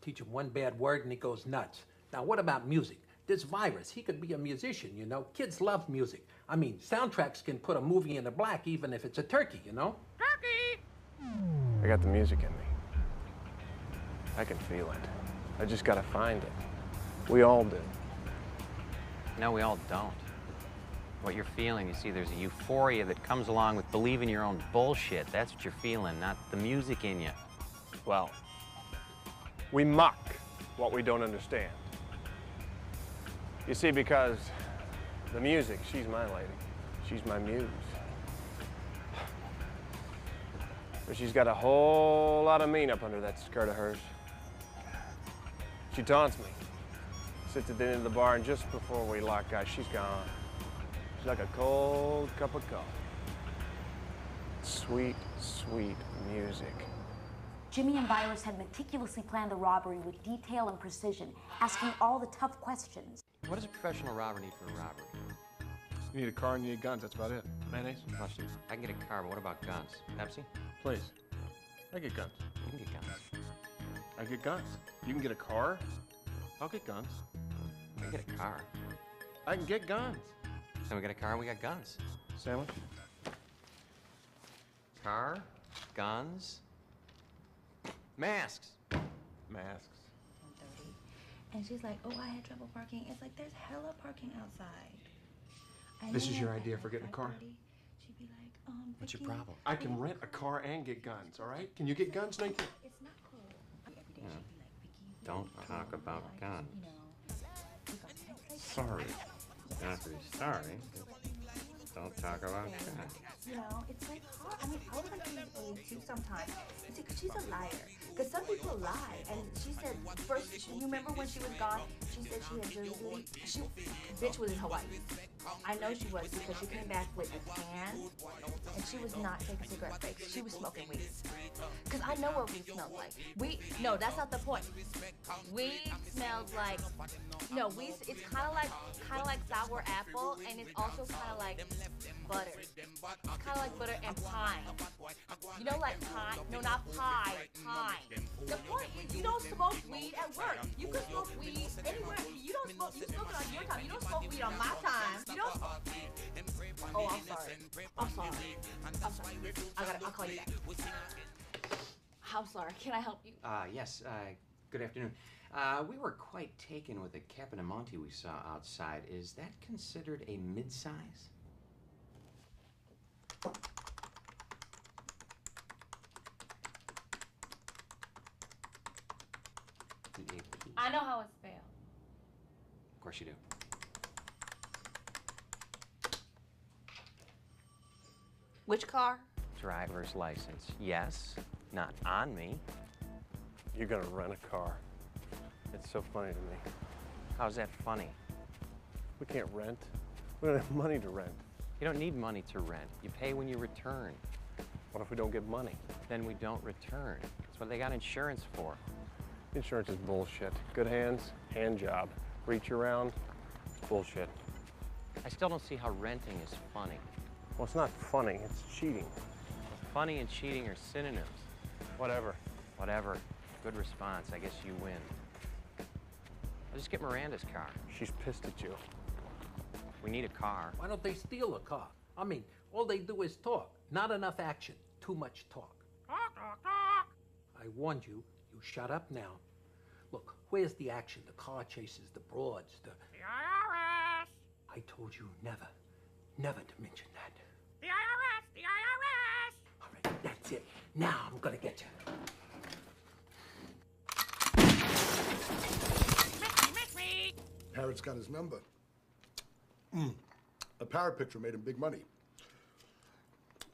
Teach him one bad word and he goes nuts. Now, what about music? This Virus, he could be a musician, you know? Kids love music. I mean, soundtracks can put a movie into black even if it's a turkey, you know? Turkey! I got the music in me. I can feel it. I just gotta find it. We all do. No, we all don't. What you're feeling, you see, there's a euphoria that comes along with believing your own bullshit. That's what you're feeling, not the music in you. Well, we mock what we don't understand. You see, because the music, she's my lady. She's my muse. But she's got a whole lot of mean up under that skirt of hers. She taunts me. Sits at the end of the bar, and just before we lock eyes, she's gone. She's like a cold cup of coffee. Sweet, sweet music. Jimmy and Virus had meticulously planned the robbery with detail and precision, asking all the tough questions. What does a professional robber need for a robbery? You need a car and you need guns, that's about it. Mayonnaise? Mustard. I can get a car, but what about guns? Pepsi? Please. I get guns. You can get guns. I get guns. You can get a car? I'll get guns. I can get a car. I can get guns. Then we got a car and we got guns. Sandwich? Car, guns, masks. Masks. And she's like, oh, I had trouble parking. It's like, there's hella parking outside. This is your idea for getting a car? She'd be like, What's your problem? I can rent a car and get guns, all right? Can you get guns, Nathan? It's not cool. Every day Yeah. she'd be like, Vicky, Don't talk about guns. we got text. Sorry. You don't have to be sorry. Don't talk about guns. You know, it's like hard. I mean, I was like age too sometimes. You see, 'cause she's a liar. Because some people lie. And she said, first, you remember when she was gone? She said she had Jersey. Bitch was in Hawaii. I know she was because she came back with a can and she was not taking cigarette breaks. She was smoking weed. Because I know what weed smelled like. No, that's not the point. Weed smelled like, no, weed, it's kind of like sour apple, and it's also kind of like butter. It's kind of like butter and pine. You know, like pine? No, not pie, pine. The point is, you don't smoke weed at work. You can smoke weed anywhere. You smoke it on your time. You don't smoke weed on my time. sorry. I'm sorry. I'm sorry. I'll call you back. I'm sorry. Can I help you? Yes, good afternoon. We were quite taken with the Capodimonte we saw outside. Is that considered a mid-size? I know how it's spelled. Of course you do. Which car? Driver's license. Yes, not on me. You're gonna rent a car. It's so funny to me. How's that funny? We can't rent. We don't have money to rent. You don't need money to rent. You pay when you return. What if we don't get money? Then we don't return. That's what they got insurance for. Insurance is bullshit. Good hands, hand job. Reach around, bullshit. I still don't see how renting is funny. Well, it's not funny, it's cheating. Funny and cheating are synonyms. Whatever. Whatever. Good response. I guess you win. I'll just get Miranda's car. She's pissed at you. We need a car. Why don't they steal a car? I mean, all they do is talk. Not enough action. Too much talk. Talk, talk, talk. I warned you. You shut up now. Look, where's the action? The car chases, the broads, the IRS. I told you never to mention that. The IRS. All right, that's it. Now I'm gonna get you. Miss me. Parrot's got his number. A Parrot picture made him big money.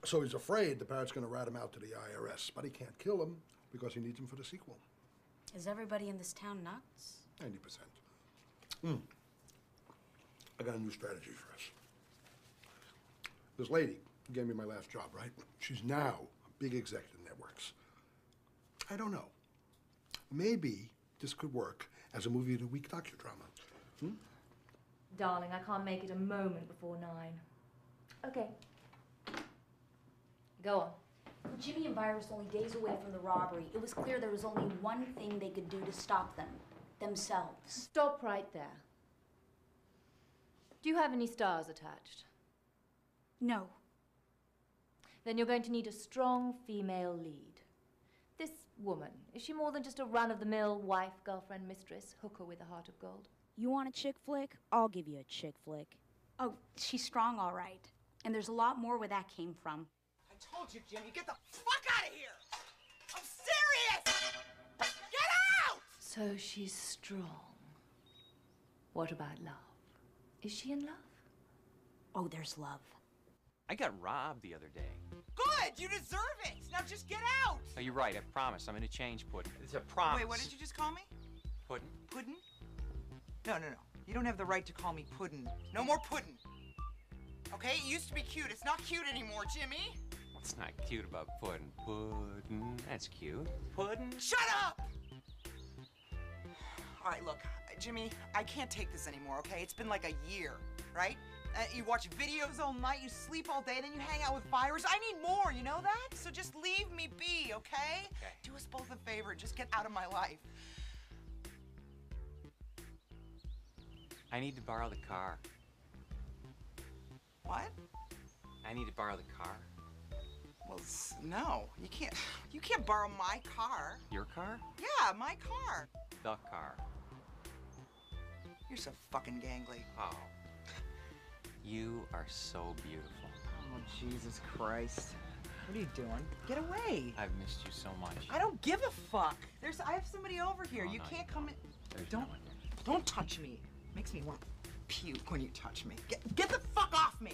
So he's afraid the Parrot's gonna rat him out to the IRS, but he can't kill him because he needs him for the sequel. Is everybody in this town nuts? 90%. I got a new strategy for us. This lady who gave me my last job, right? She's now a big executive in networks. I don't know. Maybe this could work as a movie of the week docudrama. Darling, I can't make it a moment before 9. Okay. Go on. Well, Jimmy and Virus only days away from the robbery. It was clear there was only one thing they could do to stop them. Themselves. Stop right there. Do you have any stars attached? No. Then you're going to need a strong female lead. This woman, is she more than just a run-of-the-mill wife, girlfriend, mistress, hooker with a heart of gold? You want a chick flick? I'll give you a chick flick. Oh, she's strong, all right. And there's a lot more where that came from. I told you, Jimmy, get the fuck out of here! I'm serious! Get out! So she's strong. What about love? Is she in love? Oh, there's love. I got robbed the other day. Good, you deserve it! Now just get out! Oh, you're right, I promise. I'm gonna change Puddin'. It's a promise. Wait, what did you just call me? Puddin'? Puddin'? No. You don't have the right to call me Puddin'. No more Puddin'. Okay? It used to be cute. It's not cute anymore, Jimmy. What's not cute about Puddin'? Puddin', that's cute. Puddin'? Shut up! All right, look, Jimmy, I can't take this anymore, okay? It's been like a year, right? You watch videos all night, you sleep all day, then you hang out with Virus. I need more, you know that? So just leave me be, okay? Do us both a favor and just get out of my life. I need to borrow the car. What? I need to borrow the car. Well, no, you can't. You can't borrow my car. Your car? Yeah, my car. The car. You're so fucking gangly. Oh. You are so beautiful. Oh, Jesus Christ. What are you doing? Get away. I've missed you so much. I don't give a fuck. I have somebody over here. Oh, you no, can't come in. There's Don't no one here. Don't touch me. Makes me want to puke when you touch me. Get the fuck off me.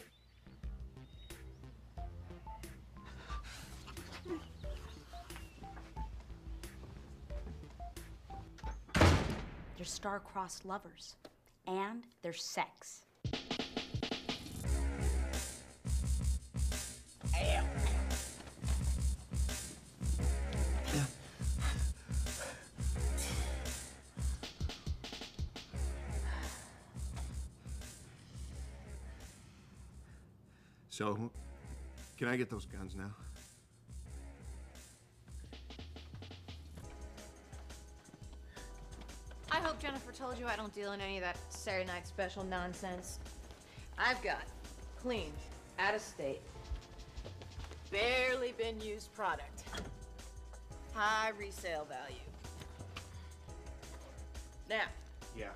They're star-crossed lovers. And there's sex. So, can I get those guns now? I hope Jennifer told you I don't deal in any of that Saturday night special nonsense. I've got clean, Out of state. Barely been used product. High resale value. Now. Yeah.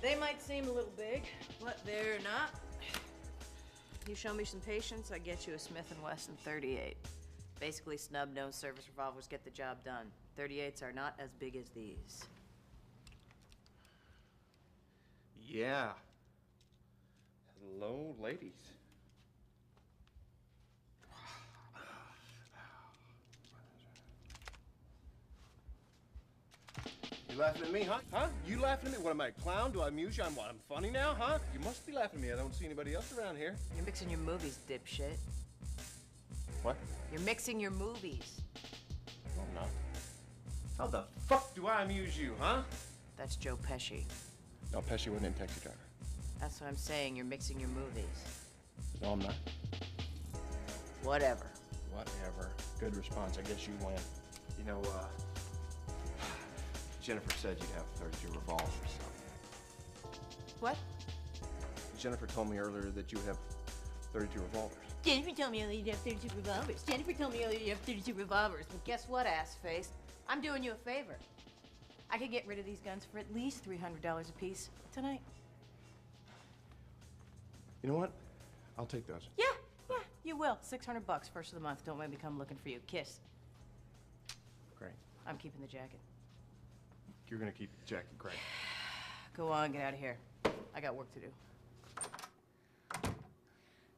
They might seem a little big, but they're not. You show me some patience, I get you a Smith & Wesson 38. Basically snub nose service revolvers get the job done. 38s are not as big as these. Yeah. Hello, ladies. You laughing at me, huh? Huh? You laughing at me? What am I, a clown? Do I amuse you? I'm funny now, huh? You must be laughing at me. I don't see anybody else around here. You're mixing your movies, dipshit. What? You're mixing your movies. No, I'm not. How the fuck do I amuse you, huh? That's Joe Pesci. No, Pesci wasn't in Taxi Driver. That's what I'm saying, you're mixing your movies. No, I'm not. Whatever. Whatever. Good response. I guess you win. You know, Jennifer said you'd have 32 revolvers, so. What? Jennifer told me earlier that you would have 32 revolvers. Jennifer told me you'd have 32 revolvers. Jennifer told me you'd have 32 revolvers. But guess what, ass-face? I'm doing you a favor. I could get rid of these guns for at least $300 a piece tonight. You know what? I'll take those. Yeah, you will. $600 first of the month. Don't make me come looking for you. Kiss. Great. I'm keeping the jacket. You're gonna keep the jacket, great. Go on, get out of here. I got work to do.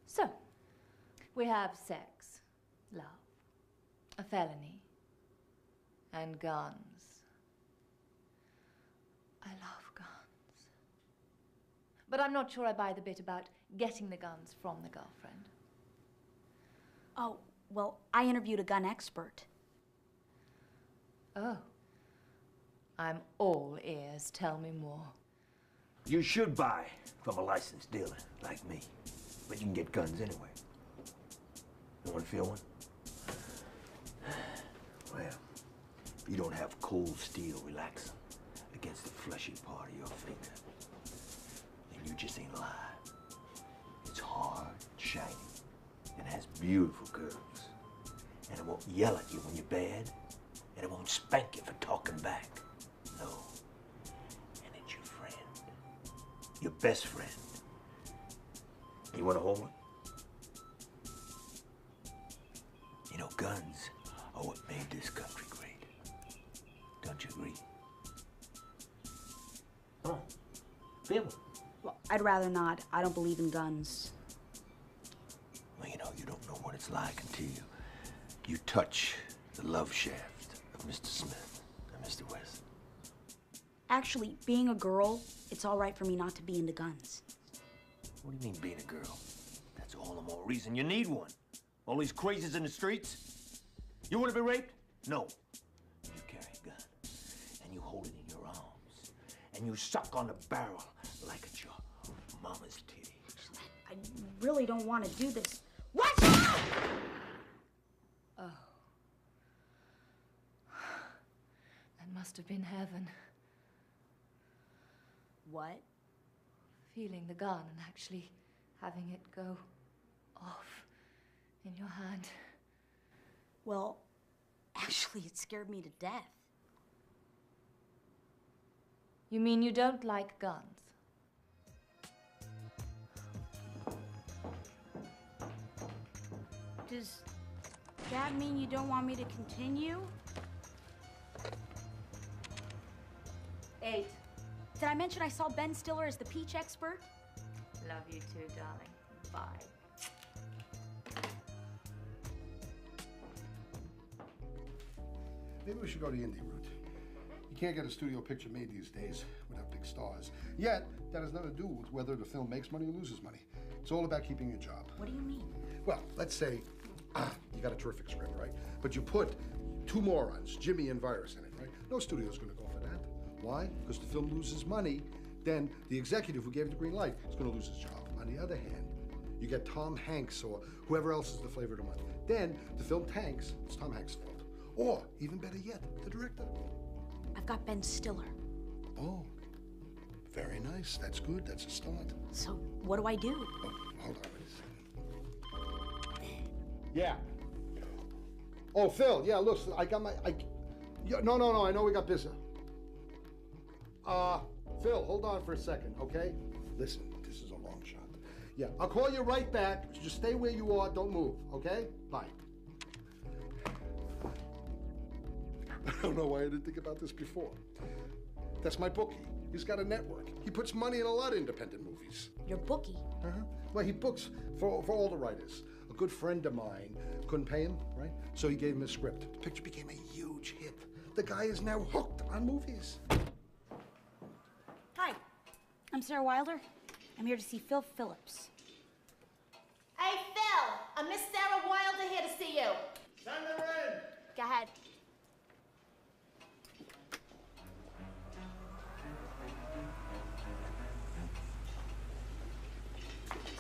So, we have sex, love, a felony, and guns. I love guns. But I'm not sure I buy the bit about getting the guns from the girlfriend. Oh, well, I interviewed a gun expert. Oh. I'm all ears. Tell me more. You should buy from a licensed dealer like me, but you can get guns anyway. You want to feel one? Well, if you don't have cold steel relaxing against the fleshy part of your finger, then you just ain't lying. It's hard, shiny, and has beautiful curves. And it won't yell at you when you're bad, and it won't spank you for talking back. No. And it's your friend. Your best friend. You want to hold one? You know, guns are what made this country great. Don't you agree? Oh, feel one. Well, I'd rather not. I don't believe in guns. Well, you know, you don't know what it's like until you touch the love shaft of Mr. Smith and Mr. West. Actually, being a girl, it's all right for me not to be into guns. What do you mean being a girl? That's all the more reason you need one. All these crazies in the streets. You want to be raped? No. You carry a gun, and you hold it in your arms, and you suck on the barrel like it's your mama's titty. I really don't want to do this. What? Oh. That must have been heaven. What? Feeling the gun and actually having it go off in your hand. Well, actually, it scared me to death. You mean you don't like guns? Does that mean you don't want me to continue? 8. Did I mention I saw Ben Stiller as the peach expert? Love you too, darling. Bye. Maybe we should go the indie route. You can't get a studio picture made these days without big stars. Yet, that has nothing to do with whether the film makes money or loses money. It's all about keeping your job. What do you mean? Well, let's say you got a terrific script, right? But you put 2 morons, Jimmy and Virus, in it, right? No studio's gonna go for that. Why? Because the film loses money, then the executive who gave it the green light is gonna lose his job. On the other hand, you get Tom Hanks or whoever else is the flavor of the month. Then the film tanks, it's Tom Hanks' fault. Or, even better yet, the director. I've got Ben Stiller. Oh, very nice. That's good. That's a start. So, what do I do? Oh, hold on a second. Yeah. Oh, Phil, yeah, look, I got my... No, I know we got business. Phil, hold on for a second, okay? Listen, this is a long shot. Yeah, I'll call you right back. Just stay where you are, don't move, okay? Bye. I don't know why I didn't think about this before. That's my bookie. He's got a network. He puts money in a lot of independent movies. Your bookie? Uh-huh. Well, he books for all the writers. A good friend of mine couldn't pay him, right? So he gave him a script. The picture became a huge hit. The guy is now hooked on movies. Hi, I'm Sarah Wilder. I'm here to see Phil Phillips. Hey, Phil, Miss Sarah Wilder here to see you. Send her in. Go ahead.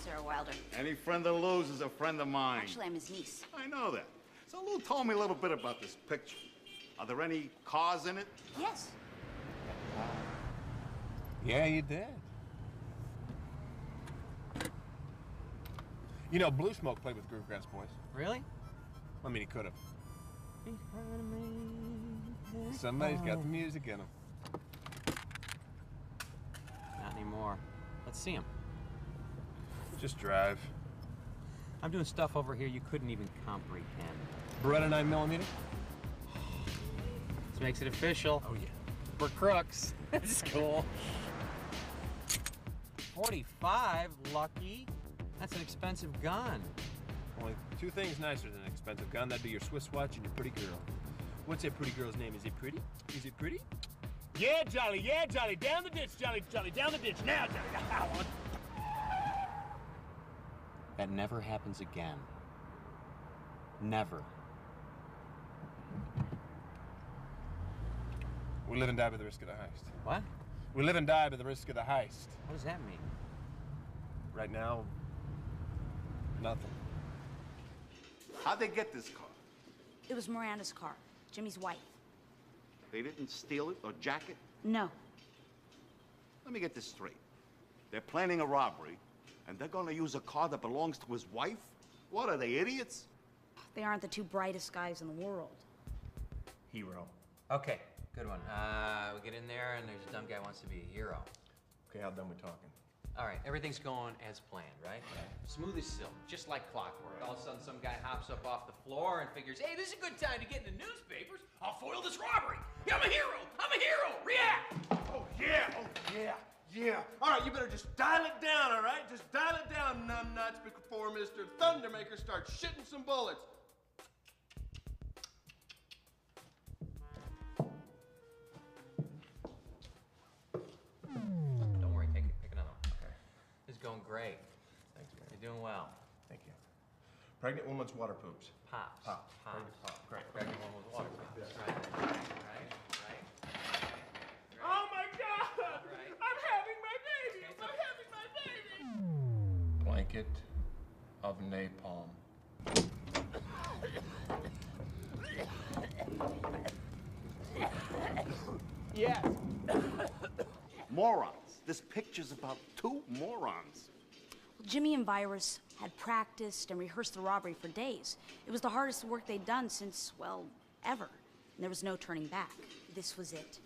Sarah Wilder. Any friend of Lou's is a friend of mine. Actually, I'm his niece. I know that. So Lou told me a little bit about this picture. Are there any cars in it? Yes. Yeah, you did. You know, Blue Smoke played with Groovegras Boys. Really? I mean, he could have. Somebody's got the music in him. Not anymore. Let's see him. Just drive. I'm doing stuff over here you couldn't even comprehend. Beretta 9mm? This makes it official. Oh, yeah. We're crooks. That's cool. 45, lucky. That's an expensive gun. Only two things nicer than an expensive gun. That'd be your Swiss watch and your pretty girl. What's that pretty girl's name? Is it Pretty? Is it Pretty? Yeah, Jolly. Yeah, Jolly. Down the ditch, Jolly. Jolly, down the ditch. Now, Jolly. That never happens again. Never. We live and die by the risk of the heist. What? We live and die by the risk of the heist. What does that mean? Right now, nothing. How'd they get this car? It was Miranda's car, Jimmy's wife. They didn't steal it or jack it? No. Let me get this straight. They're planning a robbery, and they're gonna use a car that belongs to his wife? What, are they idiots? They aren't the two brightest guys in the world. Hero. Okay, good one. We get in there and there's a dumb guy who wants to be a hero. Okay, how dumb we talking? All right, everything's going as planned, right? Smooth as silk, just like clockwork. All of a sudden, some guy hops up off the floor and figures, hey, this is a good time to get in the newspapers. I'll foil this robbery. Yeah, I'm a hero. I'm a hero. React. Oh, yeah. All right, you better just dial it down, all right? Just dial it down, numbnuts, before Mr. Thundermaker starts shitting some bullets. Don't worry, pick another one. Okay. This is going great. Thanks, man. You're doing well. Thank you. Pregnant woman's water poops. Pops. Pop. Pops. Pop. Great. Pregnant one with water. Yeah. Right. Oh, my God! I'm having my baby! I'm having my baby! Blanket of napalm. Yes. Morons. This picture's about two morons. Well, Jimmy and Virus had practiced and rehearsed the robbery for days. It was the hardest work they'd done since, well, ever. And there was no turning back. This was it.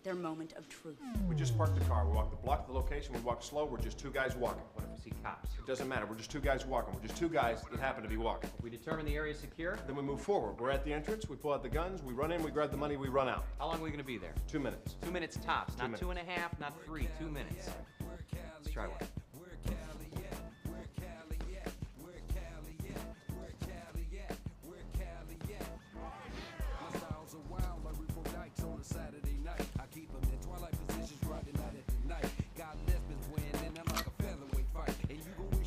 Their moment of truth. We just parked the car. We walked the block to the location. We walked slow. We're just two guys walking. What if we see cops? It doesn't matter. We're just two guys walking. We're just two guys that happen to be walking. If we determine the area is secure, Then we move forward. We're at the entrance. We pull out the guns. We run in. We grab the money. We run out. how long are we going to be there? 2 minutes. 2 minutes tops. 2 Not minutes. 2.5, not 3. 2 minutes. Let's try one.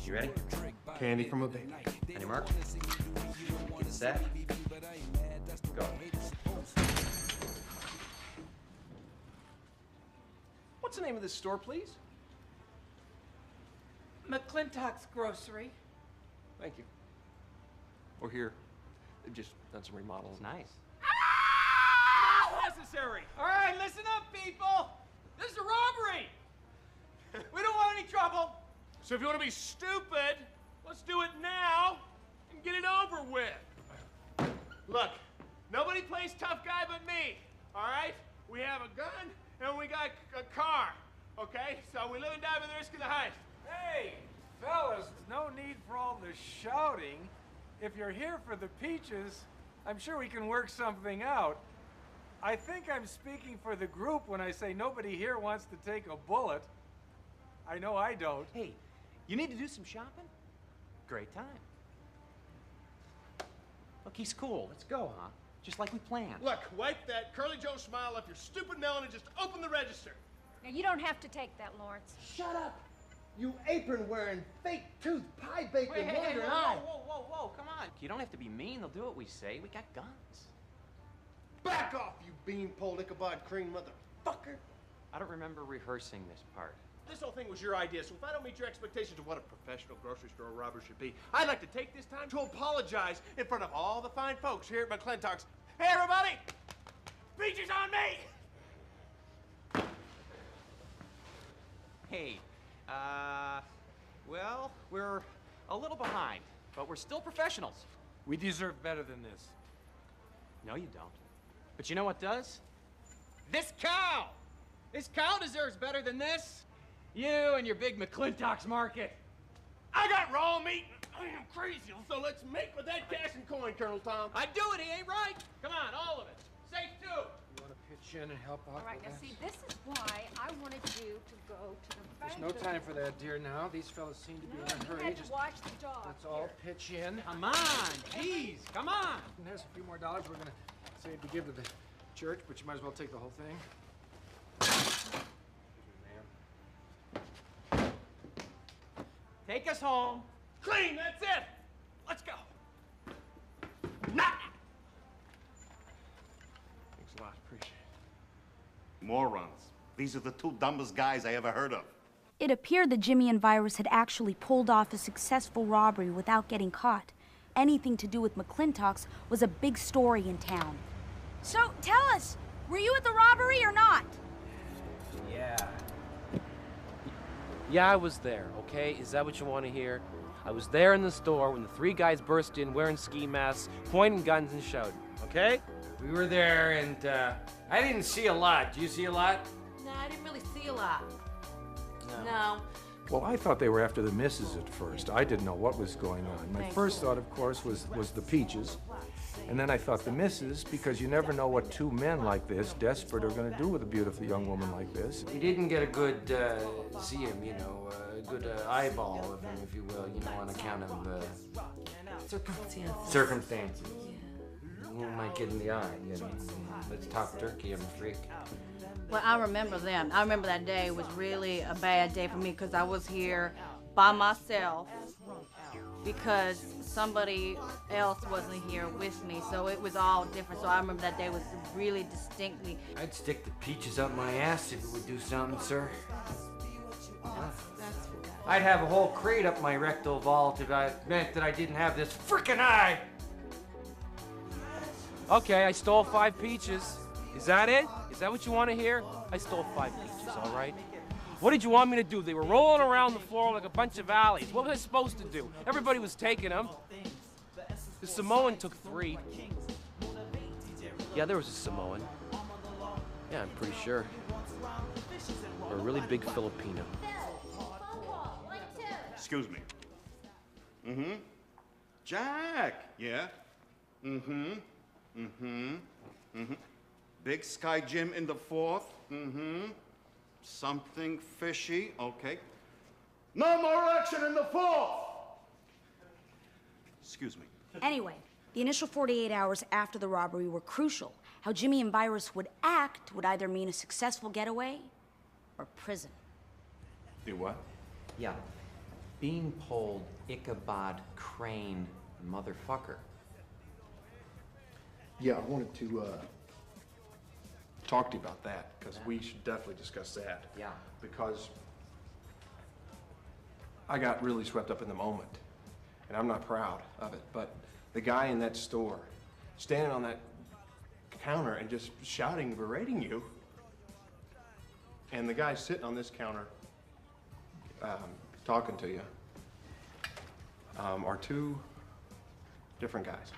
You ready? Candy from a baby. Any mark? Get set. Go. What's the name of this store, please? McClintock's Grocery. Thank you. We're here. They've just done some remodels. It's nice. Not necessary. All right, listen up, people. This is a robbery. We don't want any trouble. So if you want to be stupid, let's do it now and get it over with. Look, nobody plays tough guy but me, all right? We have a gun and we got a car, okay? So we live and die by the risk of the heist. Hey, fellas, no need for all the shouting. If you're here for the peaches, I'm sure we can work something out. I think I'm speaking for the group when I say nobody here wants to take a bullet. I know I don't. Hey, you need to do some shopping? Great time. Look, he's cool. Let's go, huh? Just like we planned. Look, wipe that Curly Joe smile off your stupid melon and just open the register. Now, you don't have to take that, Lawrence. Shut up, you apron-wearing, fake-tooth, pie-baking Wait, hey, wandering whoa, eye. whoa, come on. You don't have to be mean. They'll do what we say. We got guns. Back off, you beanpole Ichabod Crane motherfucker. I don't remember rehearsing this part. This whole thing was your idea, so if I don't meet your expectations of what a professional grocery store robber should be, I'd like to take this time to apologize in front of all the fine folks here at McClintock's. Hey, everybody! Peaches on me! Hey, well, we're a little behind, but we're still professionals. We deserve better than this. No, you don't. But you know what does? This cow! This cow deserves better than this. You and your big McClintock's market. I got raw meat. I am crazy, so let's make with that cash and coin, Colonel Tom. I do it, he ain't right. Come on, all of it. Safe too. You want to pitch in and help out? All right, now see, this is why I wanted you to go to the bank. There's no time for that, dear, now. These fellas seem to be in a You hurry. had to watch the dog. Let's all pitch in. Come on, jeez, come on. And there's a few more dollars we're gonna save to give to the church, but you might as well take the whole thing. Take us home. Clean, that's it. Let's go. Nah. Thanks a lot, appreciate it. Morons. These are the two dumbest guys I ever heard of. It appeared that Jimmy and Virus had actually pulled off a successful robbery without getting caught. Anything to do with McClintock's was a big story in town. So, tell us, were you at the robbery or not? Yeah, I was there, okay? Is that what you want to hear? I was there in the store when the three guys burst in wearing ski masks, pointing guns and shouting, okay? We were there, and I didn't see a lot. Did you see a lot? No, I didn't really see a lot. No. Well, I thought they were after the missus at first. I didn't know what was going on. My Thanks. first thought, of course, was the peaches. And then I thought the missus, because you never know what two men like this, desperate, are going to do with a beautiful young woman like this. We didn't get a good see him, you know, a good eyeball of him, if you will, you know, on account of circumstances. Who might get in the eye, you know? Let's talk turkey, I'm a freak. Well, I remember them. I remember that day was really a bad day for me because I was here by myself because somebody else wasn't here with me, so it was all different. So I remember that day was really distinctly. I'd stick the peaches up my ass if it would do something, sir. I'd have a whole crate up my rectal vault if I meant that I didn't have this frickin' eye. Okay, I stole 5 peaches. Is that it? Is that what you want to hear? I stole 5 peaches, all right? What did you want me to do? They were rolling around the floor like a bunch of alleys. What was I supposed to do? Everybody was taking them. The Samoan took 3. Yeah, there was a Samoan. Yeah, I'm pretty sure. Or a really big Filipino. Excuse me. Mm-hmm. Jack. Yeah. Mm-hmm. Mm-hmm. Mm-hmm. Big Sky Jim in the 4th. Mm-hmm. Something fishy. Okay. No more action in the 4th! Excuse me. Anyway, the initial 48 hours after the robbery were crucial. How Jimmy and Virus would act would either mean a successful getaway or prison. Do what? Yeah. Beanpole Ichabod Crane motherfucker. Yeah, I wanted to talk to you about that, because we should definitely discuss that. Yeah. Because I got really swept up in the moment, and I'm not proud of it, but the guy in that store, standing on that counter and just shouting, berating you, and the guy sitting on this counter talking to you, are two Different guys.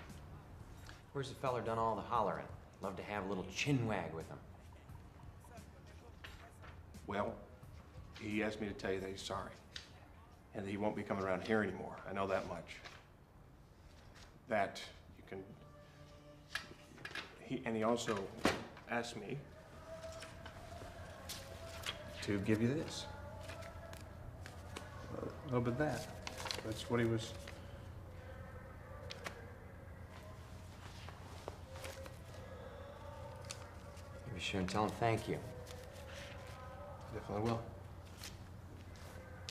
Where's the feller done all the hollering? Love to have a little chin wag with him. Well, he asked me to tell you that he's sorry. And that he won't be coming around here anymore. I know that much. That you can... And he also asked me to give you this. A little bit of that. That's what he was... Be sure and tell him thank you. Definitely will.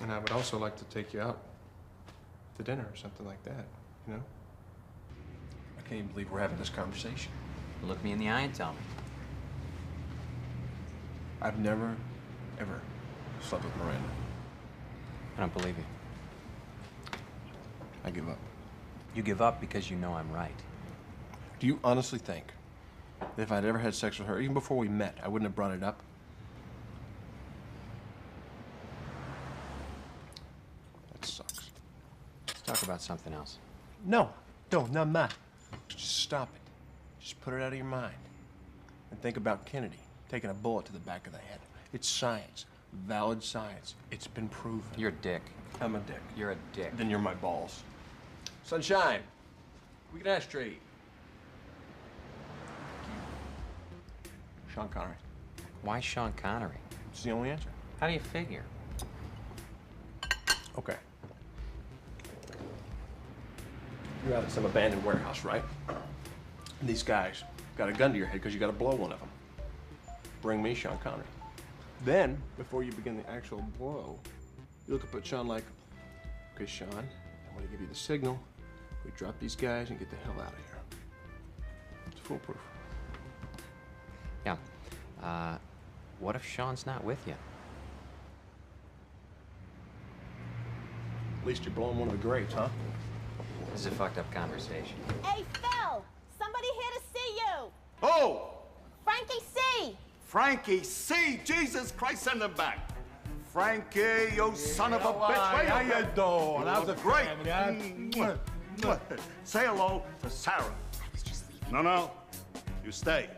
And I would also like to take you out to dinner or something like that, you know? I can't even believe we're having this conversation. Look me in the eye and tell me. I've never, ever slept with Miranda. I don't believe you. I give up. You give up because you know I'm right. Do you honestly think that if I'd ever had sex with her, even before we met, I wouldn't have brought it up? That sucks. Let's talk about something else. No, not mine. Just stop it. Just put it out of your mind. And think about Kennedy taking a bullet to the back of the head. It's science. Valid science. It's been proven. You're a dick. I'm a dick. You're a dick. Then you're my balls. Sunshine, we can ask straight. Sean Connery. Why Sean Connery? It's the only answer. How do you figure? Okay. You're out at some abandoned warehouse, right? And these guys got a gun to your head because you got to blow one of them. Bring me Sean Connery. Then, before you begin the actual blow, you look up at Sean like, okay, Sean, I'm going to give you the signal. We drop these guys and get the hell out of here. It's foolproof. Yeah. What if Sean's not with you? At least you're blowing one of the grapes, huh? This is a fucked up conversation. Hey, Phil! Somebody here to see you! Oh! Frankie C! Frankie C! Jesus Christ, send him back. Frankie, you son of a bitch. How you doing? How's the Great. family, huh? Say hello to Sarah. No, you stay.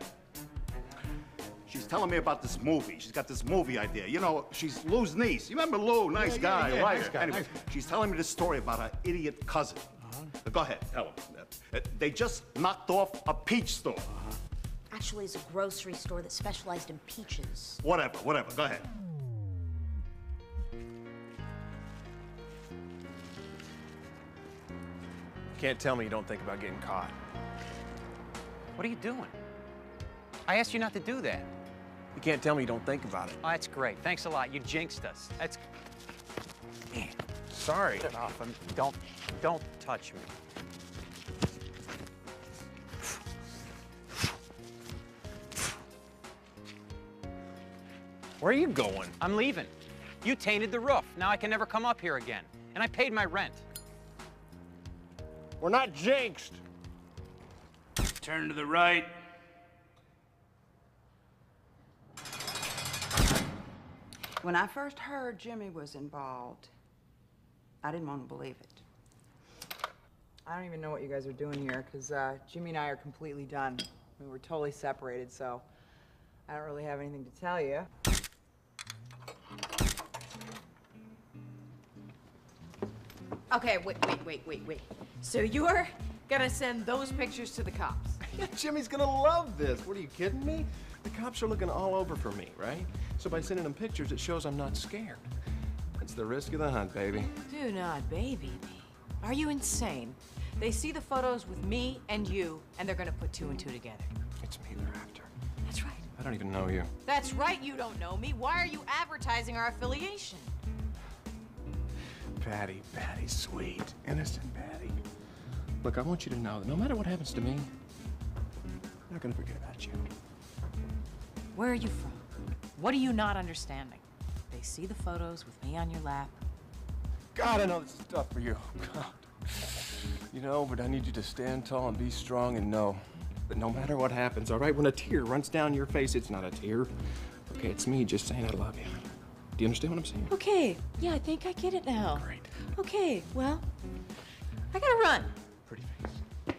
She's telling me about this movie. She's got this movie idea. You know, she's Lou's niece. You remember Lou? Nice guy, yeah, right? nice guy, Anyway, nice guy. she's telling me this story about her idiot cousin. Go ahead, tell him. They just knocked off a peach store. Actually, it's a grocery store that specialized in peaches. Whatever. Go ahead. Can't tell me you don't think about getting caught. What are you doing? I asked you not to do that. You can't tell me you don't think about it. Oh, that's great. Thanks a lot. You jinxed us. That's... Man. Sorry. Get off him. Don't touch me. Where are you going? I'm leaving. You tainted the roof. Now I can never come up here again. And I paid my rent. We're not jinxed. Turn to the right. When I first heard Jimmy was involved, I didn't want to believe it. I don't even know what you guys are doing here, because Jimmy and I are completely done. I mean, we're totally separated, so I don't really have anything to tell you. Okay, wait. So you're gonna send those pictures to the cops? Yeah, Jimmy's gonna love this. What, are you kidding me? The cops are looking all over for me, right? So by sending them pictures, it shows I'm not scared. That's the risk of the hunt, baby. Do not baby me. Are you insane? They see the photos with me and you, and they're gonna put two and two together. It's me they're after. That's right. I don't even know you. That's right, you don't know me. Why are you advertising our affiliation? Patty, sweet, innocent Patty. Look, I want you to know that no matter what happens to me, I'm not gonna forget about you. Where are you from? What are you not understanding? They see the photos with me on your lap. God, I know this is tough for you. God. You know, but I need you to stand tall and be strong and know that no matter what happens, all right? When a tear runs down your face, it's not a tear. Okay, it's me just saying I love you. Do you understand what I'm saying? Okay, yeah, I think I get it now. Great. Okay, well, I gotta run. Pretty face.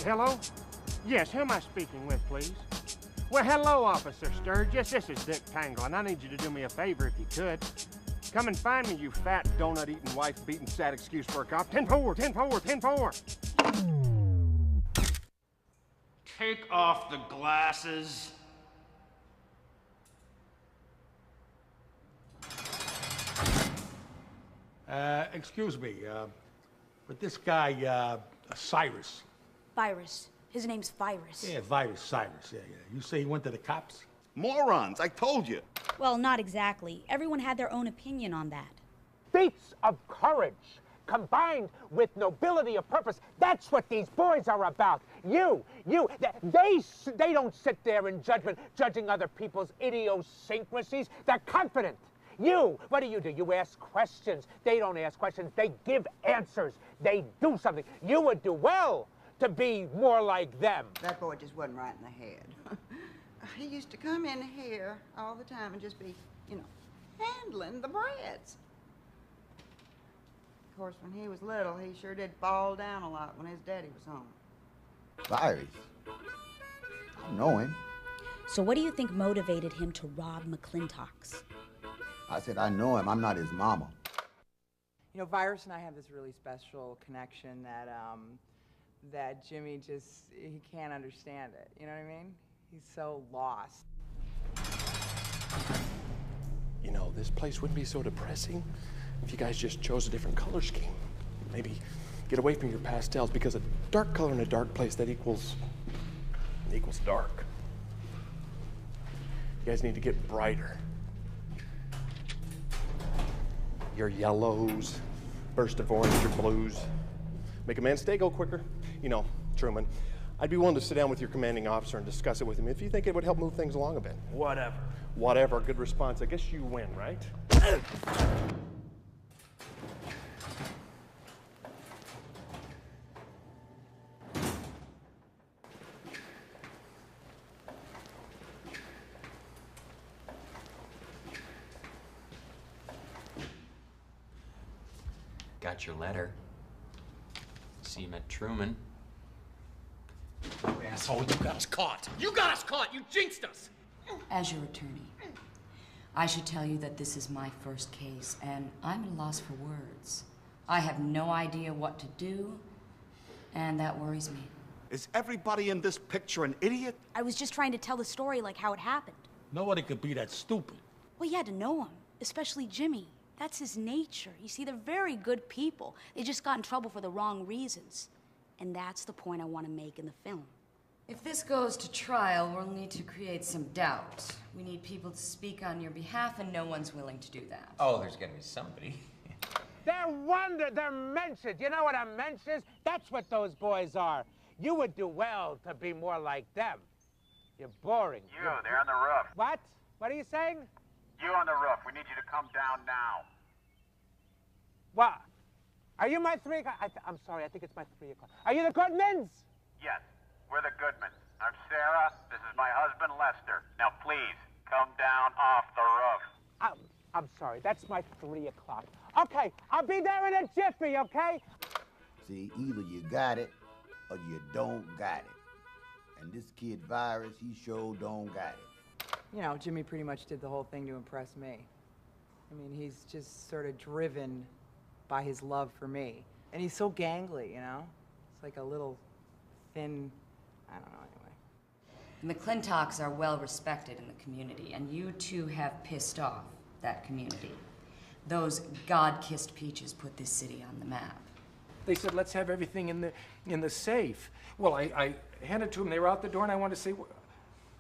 Hello? Yes, who am I speaking with, please? Well, hello, Officer Sturgis. This is Dick Tangle, and I need you to do me a favor if you could. Come and find me, you fat, donut-eating, wife-beating, sad excuse for a cop. 10-4, 10-4, 10-4. Take off the glasses. Excuse me, but this guy, Cyrus. Virus. His name's Virus. Yeah, Virus, Cyrus, yeah. You say he went to the cops? Morons, I told you. Well, not exactly. Everyone had their own opinion on that. Feats of courage combined with nobility of purpose. That's what these boys are about. They don't sit there in judgment judging other people's idiosyncrasies. They're confident. What do? You ask questions. They don't ask questions. They give answers. They do something. You would do well to be more like them. That boy just wasn't right in the head. He used to come in here all the time and just be, handling the brats. Of course, when he was little, he sure did fall down a lot when his daddy was home. Virus? I know him. So what do you think motivated him to rob McClintock's? I said I know him. I'm not his mama. Virus and I have this really special connection that Jimmy he can't understand it. You know what I mean? He's so lost. This place wouldn't be so depressing if you guys just chose a different color scheme. Maybe get away from your pastels, because a dark color in a dark place, that equals dark. You guys need to get brighter. Your yellows, burst of orange or blues. Make a man's day go quicker. Truman, I'd be willing to sit down with your commanding officer and discuss it with him if you think it would help move things along a bit. Whatever. Whatever, good response. I guess you win, right? Got your letter. See, you met Truman. You asshole, you got us caught. You got us caught. You jinxed us. As your attorney, I should tell you that this is my first case, and I'm at a loss for words. I have no idea what to do, and that worries me. Is everybody in this picture an idiot? I was just trying to tell the story like how it happened. Nobody could be that stupid. Well, you had to know him, especially Jimmy. That's his nature. You see, they're very good people. They just got in trouble for the wrong reasons. And that's the point I want to make in the film. If this goes to trial, we'll need to create some doubt. We need people to speak on your behalf, and no one's willing to do that. Oh, there's gonna be somebody. They're menschs. You know what a mensch is? That's what those boys are. You would do well to be more like them. You're boring. They're on the roof. What? What are you saying? You on the roof. We need you to come down now. What? Are you my 3 o'clock? I'm sorry, I think it's my 3 o'clock. Are you the Goodmans? Yes, we're the Goodmans. I'm Sarah. This is my husband, Lester. Now, please, come down off the roof. I'm sorry, that's my 3 o'clock. Okay, I'll be there in a jiffy, okay? See, either you got it or you don't got it. And this kid Virus, he sure don't got it. Jimmy pretty much did the whole thing to impress me. I mean, he's just sort of driven by his love for me. And he's so gangly, It's like a little thin, I don't know, anyway. The McClintocks are well respected in the community, and you two have pissed off that community. Those God-kissed peaches put this city on the map. They said, let's have everything in the safe. Well, I handed it to them. They were out the door, and I wanted to say,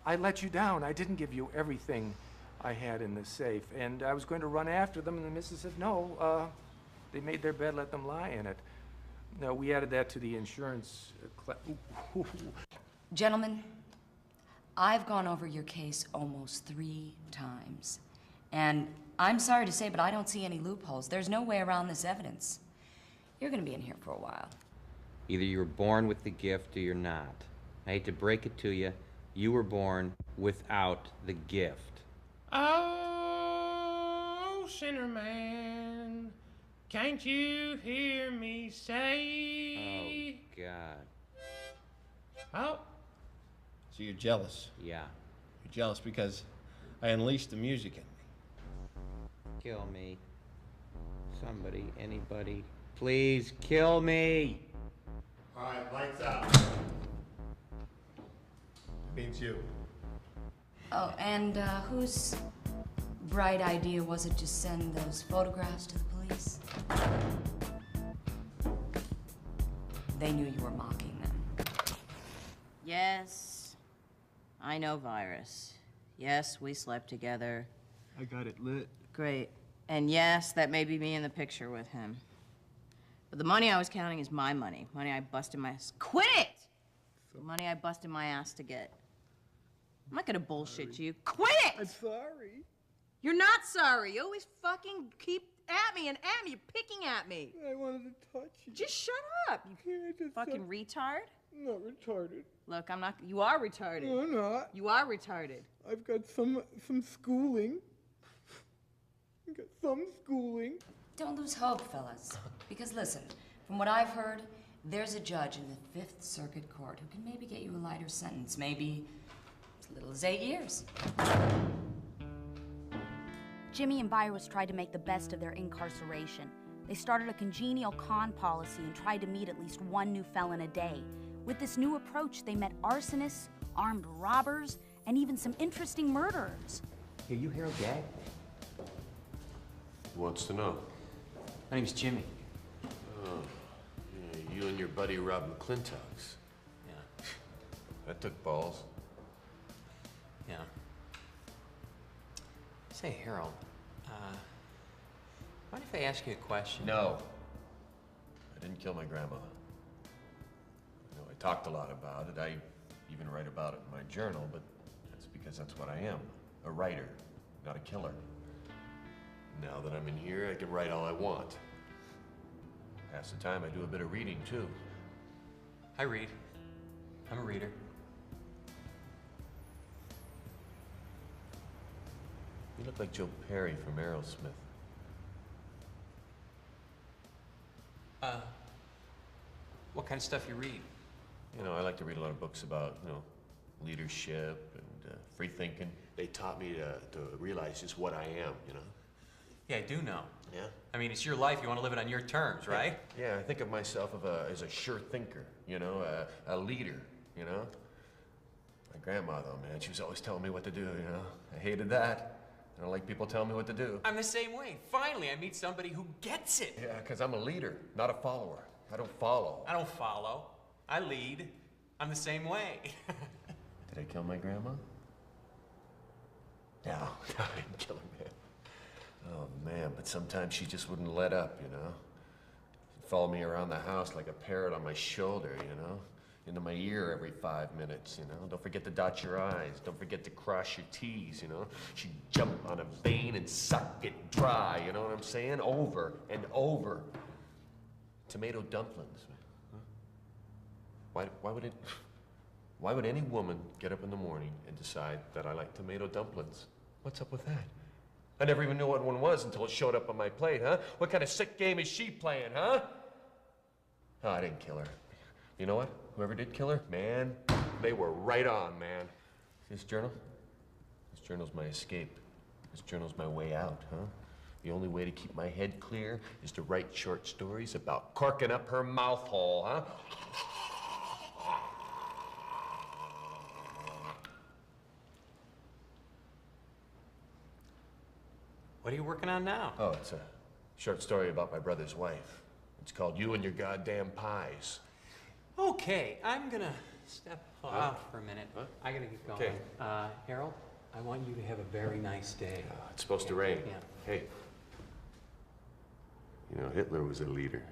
I let you down. I didn't give you everything I had in the safe. And I was going to run after them, and the missus said, no, they made their bed, let them lie in it. No, we added that to the insurance. Gentlemen, I've gone over your case almost 3 times. And I'm sorry to say, but I don't see any loopholes. There's no way around this evidence. You're gonna be in here for a while. Either you were born with the gift or you're not. I hate to break it to you, you were born without the gift. Oh, sinner man, can't you hear me say? Oh, God. How? So you're jealous? Yeah. You're jealous because I unleashed the music in me. Kill me. Somebody, anybody, please kill me. All right, lights out. Means you. Oh, and whose bright idea was it to send those photographs to the police? They knew you were mocking them. Yes, I know Virus. Yes, we slept together. I got it lit. Great. And yes, that may be me in the picture with him. But the money I was counting is my money. Money I busted my ass. Quit it! The money I busted my ass to get. I'm not gonna bullshit you. Quit it! I'm sorry. You're not sorry. You always fucking keep at me and at me. You're picking at me. I wanted to touch you. Just shut up, you fucking retard. I'm not retarded. Look, I'm not. You are retarded. No, I'm not. You are retarded. I've got some schooling. I've got some schooling. Don't lose hope, fellas. Because listen, from what I've heard, there's a judge in the 5th Circuit Court who can maybe get you a lighter sentence, maybe as little as 8 years. Jimmy and Virus tried to make the best of their incarceration. They started a congenial con policy and tried to meet at least one new felon a day. With this new approach, they met arsonists, armed robbers, and even some interesting murderers. Hey, you Harold Gag? Who wants to know? My name's Jimmy. Oh, yeah, you and your buddy Rob McClintock's. Yeah. That took balls. Yeah. Say, Harold, mind if I ask you a question? No. I didn't kill my grandmother. You know, I talked a lot about it. I even write about it in my journal, but that's because that's what I am. A writer, not a killer. Now that I'm in here, I can write all I want. Half the time, I do a bit of reading, too. I read. I'm a reader. You look like Joe Perry from Aerosmith. What kind of stuff you read? You know, I like to read a lot of books about, you know, leadership and free thinking. They taught me to realize just what I am, you know? Yeah, I do know. Yeah? I mean, it's your life. You want to live it on your terms, right? Yeah, I think of myself as a sure thinker, you know, a leader, you know? My grandma, though, man, she was always telling me what to do, you know? I hated that. I don't like people telling me what to do. I'm the same way. Finally, I meet somebody who gets it. Yeah, because I'm a leader, not a follower. I don't follow. I don't follow. I lead. I'm the same way. Did I kill my grandma? No, I didn't kill her, man. Oh, man, but sometimes she just wouldn't let up, you know? She'd follow me around the house like a parrot on my shoulder, you know? Into my ear every 5 minutes, you know? Don't forget to dot your I's. Don't forget to cross your T's, you know? She'd jump on a vein and suck it dry, you know what I'm saying? Over and over. Tomato dumplings, man. Huh? Why would any woman get up in the morning and decide that I like tomato dumplings? What's up with that? I never even knew what one was until it showed up on my plate, huh? What kind of sick game is she playing, huh? Oh, I didn't kill her. You know what? Whoever did kill her, man, they were right on, man. See this journal? This journal's my escape. This journal's my way out, huh? The only way to keep my head clear is to write short stories about corking up her mouth hole, huh? What are you working on now? Oh, it's a short story about my brother's wife. It's called You and Your Goddamn Pies. Okay, I'm gonna step off for a minute. Huh? I gotta get going. Okay. Harold, I want you to have a very nice day. It's supposed to rain. Yeah. Hey. You know, Hitler was a leader.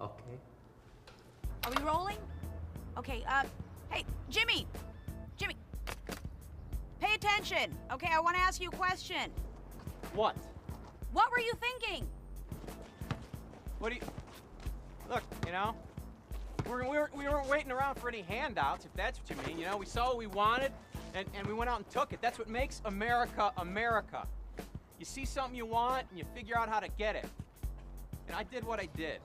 Okay. Are we rolling? Okay, hey, Jimmy! Jimmy! Pay attention, okay? I want to ask you a question. What? What were you thinking? What do you... Look, you know, we weren't waiting around for any handouts, if that's what you mean. You know, we saw what we wanted, and we went out and took it. That's what makes America, America. You see something you want, and you figure out how to get it. And I did what I did.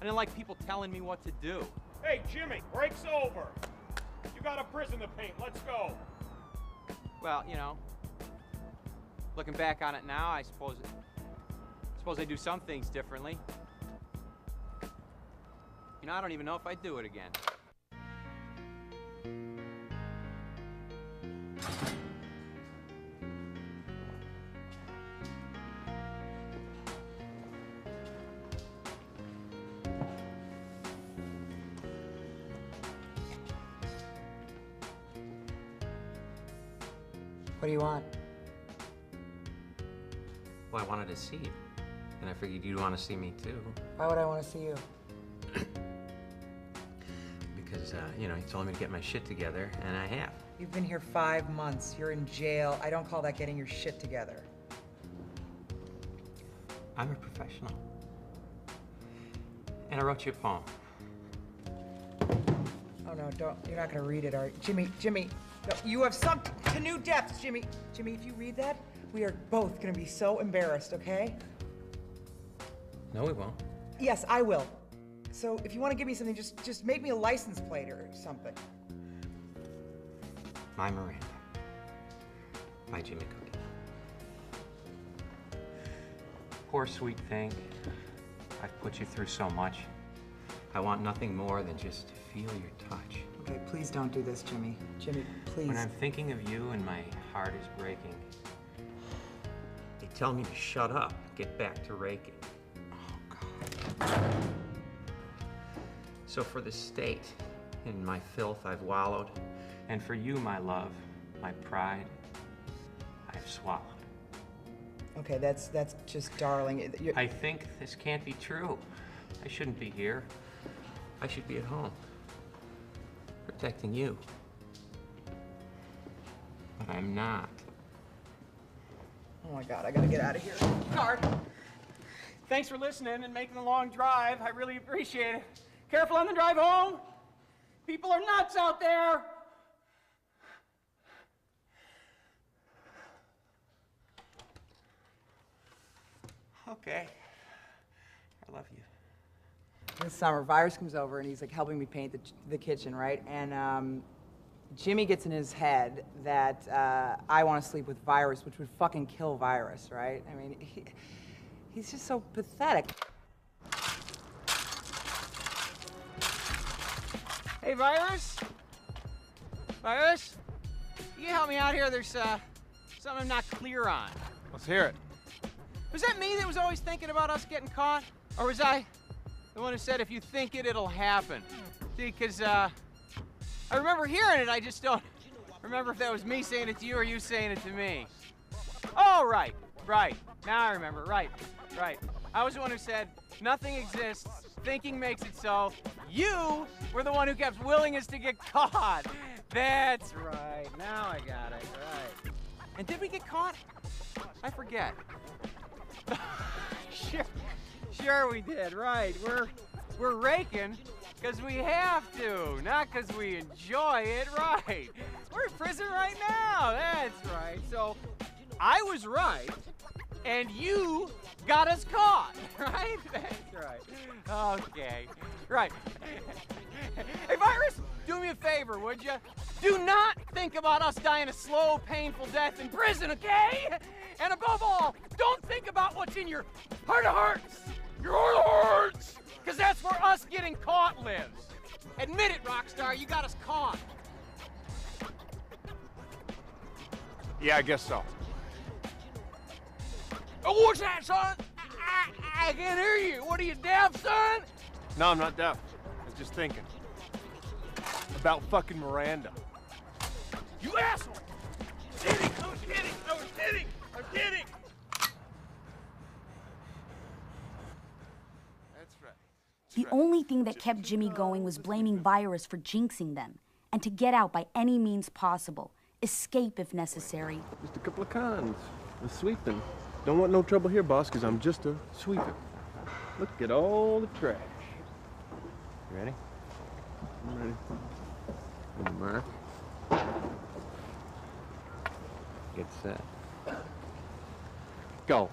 I didn't like people telling me what to do. Hey, Jimmy, break's over. You got a prison to paint. Let's go. Well, you know, looking back on it now, I suppose I do some things differently. You know, I don't even know if I'd do it again. What do you want? Well, I wanted to see you, and I figured you'd want to see me too. Why would I want to see you? Because, you know, you told me to get my shit together, and I have. You've been here 5 months. You're in jail. I don't call that getting your shit together. I'm a professional. And I wrote you a poem. Oh, no, don't. You're not going to read it, are you? Jimmy, no, you have sunk to new depths, Jimmy. Jimmy, if you read that, we are both going to be so embarrassed, okay? No, we won't. Yes, I will. So if you want to give me something, just make me a license plate or something. My Miranda by Jimmy Cookie. Poor sweet thing. I've put you through so much. I want nothing more than just to feel your touch. Okay, please don't do this, Jimmy. Jimmy, please. When I'm thinking of you and my heart is breaking, they tell me to shut up, get back to raking. Oh, God. So for the state, in my filth I've wallowed, and for you, my love, my pride, I have swallowed. Okay, that's just darling. I think this can't be true. I shouldn't be here. I should be at home, protecting you. But I'm not. Oh my God, I gotta get out of here. Guard, thanks for listening and making the long drive. I really appreciate it. Careful on the drive home. People are nuts out there. Okay. I love you. This summer, Virus comes over and he's like helping me paint the kitchen, right? And Jimmy gets in his head that I want to sleep with Virus, which would fucking kill Virus, right? I mean, he's just so pathetic. Hey, Virus? Virus? You can help me out here. There's something I'm not clear on. Let's hear it. Was that me that was always thinking about us getting caught? Or was I the one who said, if you think it, it'll happen? See, because I remember hearing it, I just don't remember if that was me saying it to you or you saying it to me. Oh, right. Now I remember, right. I was the one who said, nothing exists, thinking makes it so. You were the one who kept willing us to get caught. That's right, now I got it, right. And did we get caught? I forget. Sure we did, right. We're raking because we have to, not because we enjoy it, right. We're in prison right now, that's right. So I was right, and you got us caught, right? That's right. Okay, right. Hey, Virus, do me a favor, would you? Do not think about us dying a slow, painful death in prison, okay? And above all, don't think about what's in your heart of hearts. Your heart of hearts! Because that's where us getting caught lives. Admit it, Rockstar, you got us caught. Yeah, I guess so. Oh, what's that, son? I can't hear you. What are you, deaf, son? No, I'm not deaf. I was just thinking. About fucking Miranda. You asshole! I was kidding! That's right. The only thing that kept Jimmy going was blaming Virus for jinxing them, and to get out by any means possible, escape if necessary. Just a couple of cons. A sweeping. Don't want no trouble here, boss, because I'm just a sweeper. Look at all the trash. You ready? I'm ready. Mark. Get set. Go.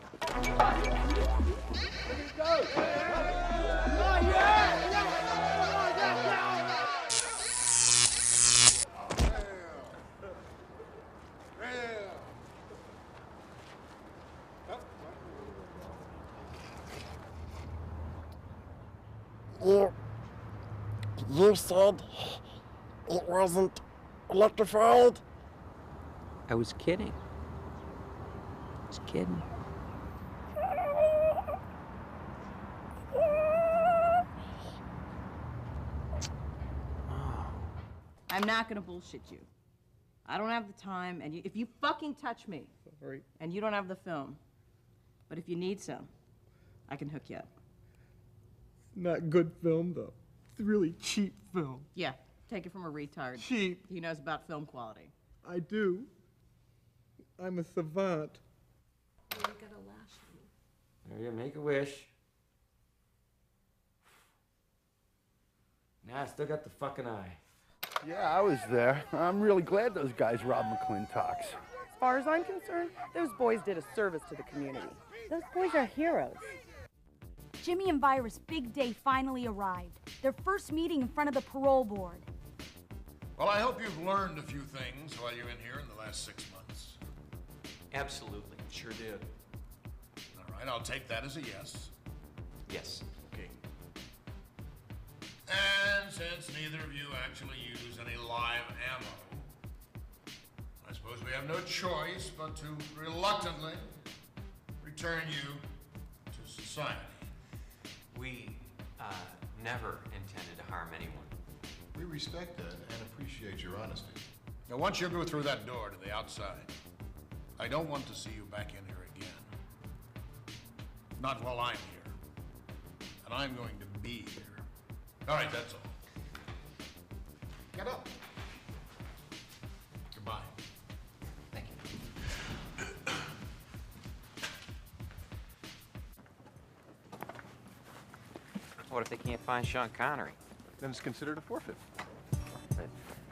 Oh, yeah! You said it wasn't electrified? I was kidding. Just kidding. I'm not gonna bullshit you. I don't have the time, and if you fucking touch me, Sorry. and you don't have the film, but if you need some, I can hook you up. Not good film, though. It's really cheap film. Yeah, take it from a retard. Cheap. He knows about film quality. I do. I'm a savant. There you make a wish. Nah, I still got the fucking eye. Yeah, I was there. I'm really glad those guys robbed McClintock's. As far as I'm concerned, those boys did a service to the community. Those boys are heroes. Jimmy and Virus' big day finally arrived. Their first meeting in front of the parole board. Well, I hope you've learned a few things while you're in here in the last 6 months. Absolutely. Sure did. All right, I'll take that as a yes. Yes. Okay. And since neither of you actually use any live ammo, I suppose we have no choice but to reluctantly return you to society. We never intended to harm anyone. We respect that and appreciate your honesty. Now, once you go through that door to the outside, I don't want to see you back in here again. Not while I'm here. And I'm going to be here. All right, that's all. Get up. Goodbye. Thank you. What if they can't find Sean Connery? Then it's considered a forfeit. But,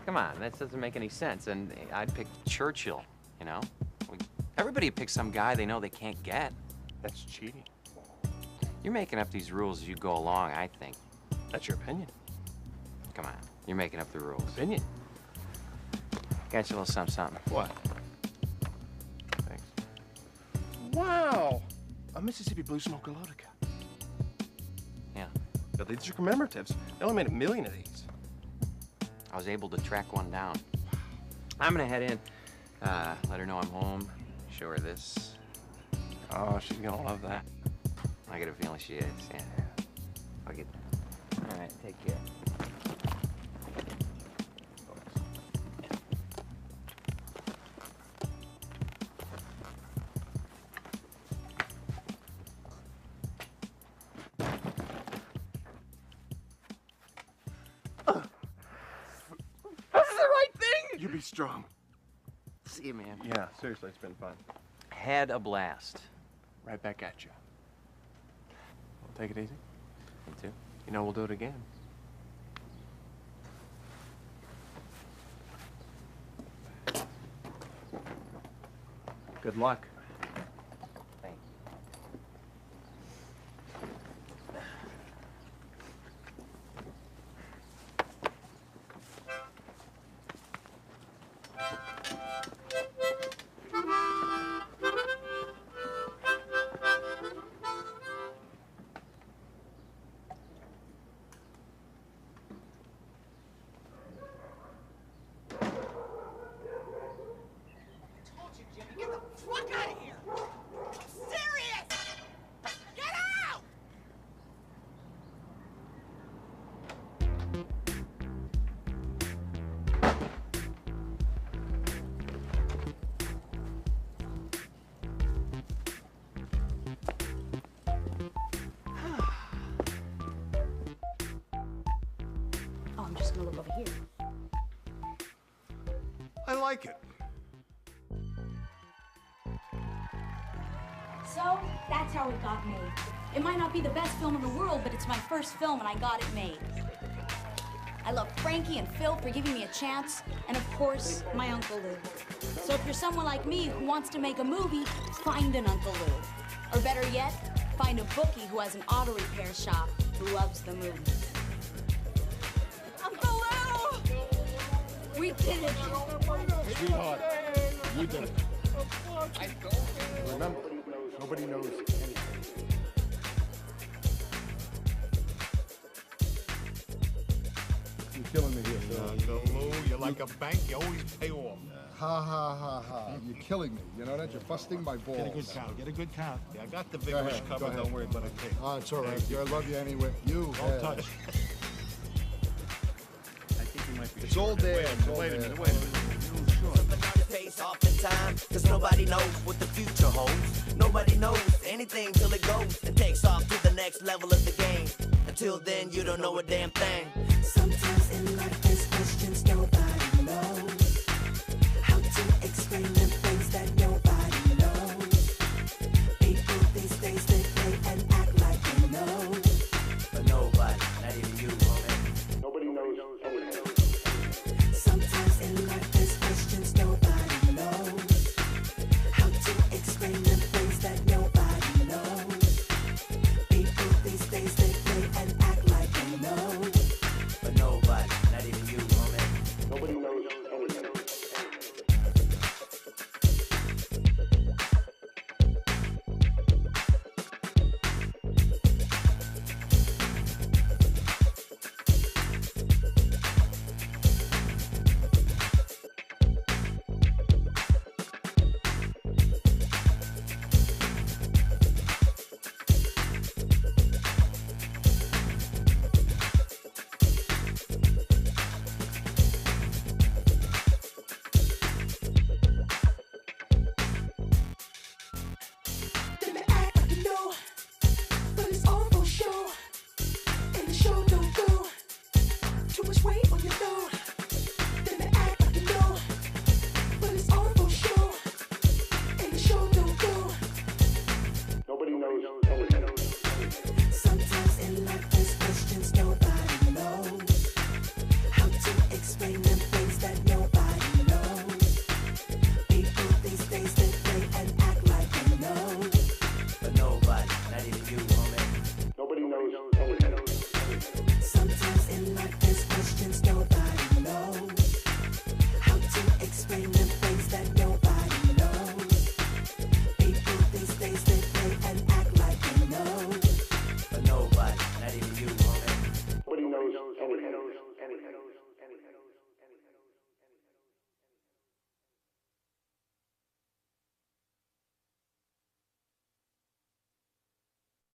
come on, that doesn't make any sense. And I'd pick Churchill, you know? Everybody picks some guy they know they can't get. That's cheating. You're making up these rules as you go along, I think. That's your opinion. Come on, you're making up the rules. Opinion? Got you a little something. What? Thanks. Wow! A Mississippi Blue Smoke Elotica. Yeah. But these are commemoratives. They only made 1 million of these. I was able to track one down. I'm gonna head in, let her know I'm home, show her this. Oh, she's gonna love that. I get a feeling she is, yeah. I'll get that. All right, take care. This is the right thing! You be strong. See you, man. Yeah, seriously, it's been fun. Had a blast. Right back at you. Well, take it easy. Me too. You know, we'll do it again. Good luck. Thank Fuck out of here! I'm serious! Get out! Oh, I'm just gonna look over here. I like it. So, that's how it got made. It might not be the best film in the world, but it's my first film and I got it made. I love Frankie and Phil for giving me a chance, and of course, my Uncle Lou. So if you're someone like me who wants to make a movie, find an Uncle Lou. Or better yet, find a bookie who has an auto repair shop who loves the movie. Uncle Lou! We did it! Sweetheart, you did it. Remember, nobody knows anything. killing me here, Phil. Lou, you're like a bank, you always pay off. Ha ha ha ha. You're killing me. You know that? You're busting my balls. Get a good count, get a good count. Yeah, I got the Go vigorous ahead, cover, go ahead. don't worry about a thing. Oh, it's all right. Thank you. I love you anyway. You. Don't touch. I think you might be It's all there. It's all Wait a there. minute, wait a minute. Pays off in time, cause nobody knows what the future holds. Nobody knows anything till it goes and takes off to the next level of the game. Until then, you don't know a damn thing. Sometimes in life there's questions nobody knows. How to explain the things that nobody knows. People these days, they play and act like they know. But nobody, not even you, man. Nobody knows. Sometimes in life there's questions nobody knows. How to explain the things that nobody knows. People these days, they play and act like they know. But nobody, not even you, man. Nobody knows anything. Then they act like you know, but it's all for show. And the show don't go. Too much weight on your load. Then they act like you know, but it's all for show. And the show don't go. Nobody knows anything. Sometimes in life there's questions nobody knows. How to explain them things that nobody knows. People these days, they play and act like they know. But nobody, not even you, homie. Nobody knows anything. Sometimes in life there's questions nobody knows. How to explain them things that nobody knows. People these days, they play and act like they know. But nobody, not even you, homie. Nobody knows anything.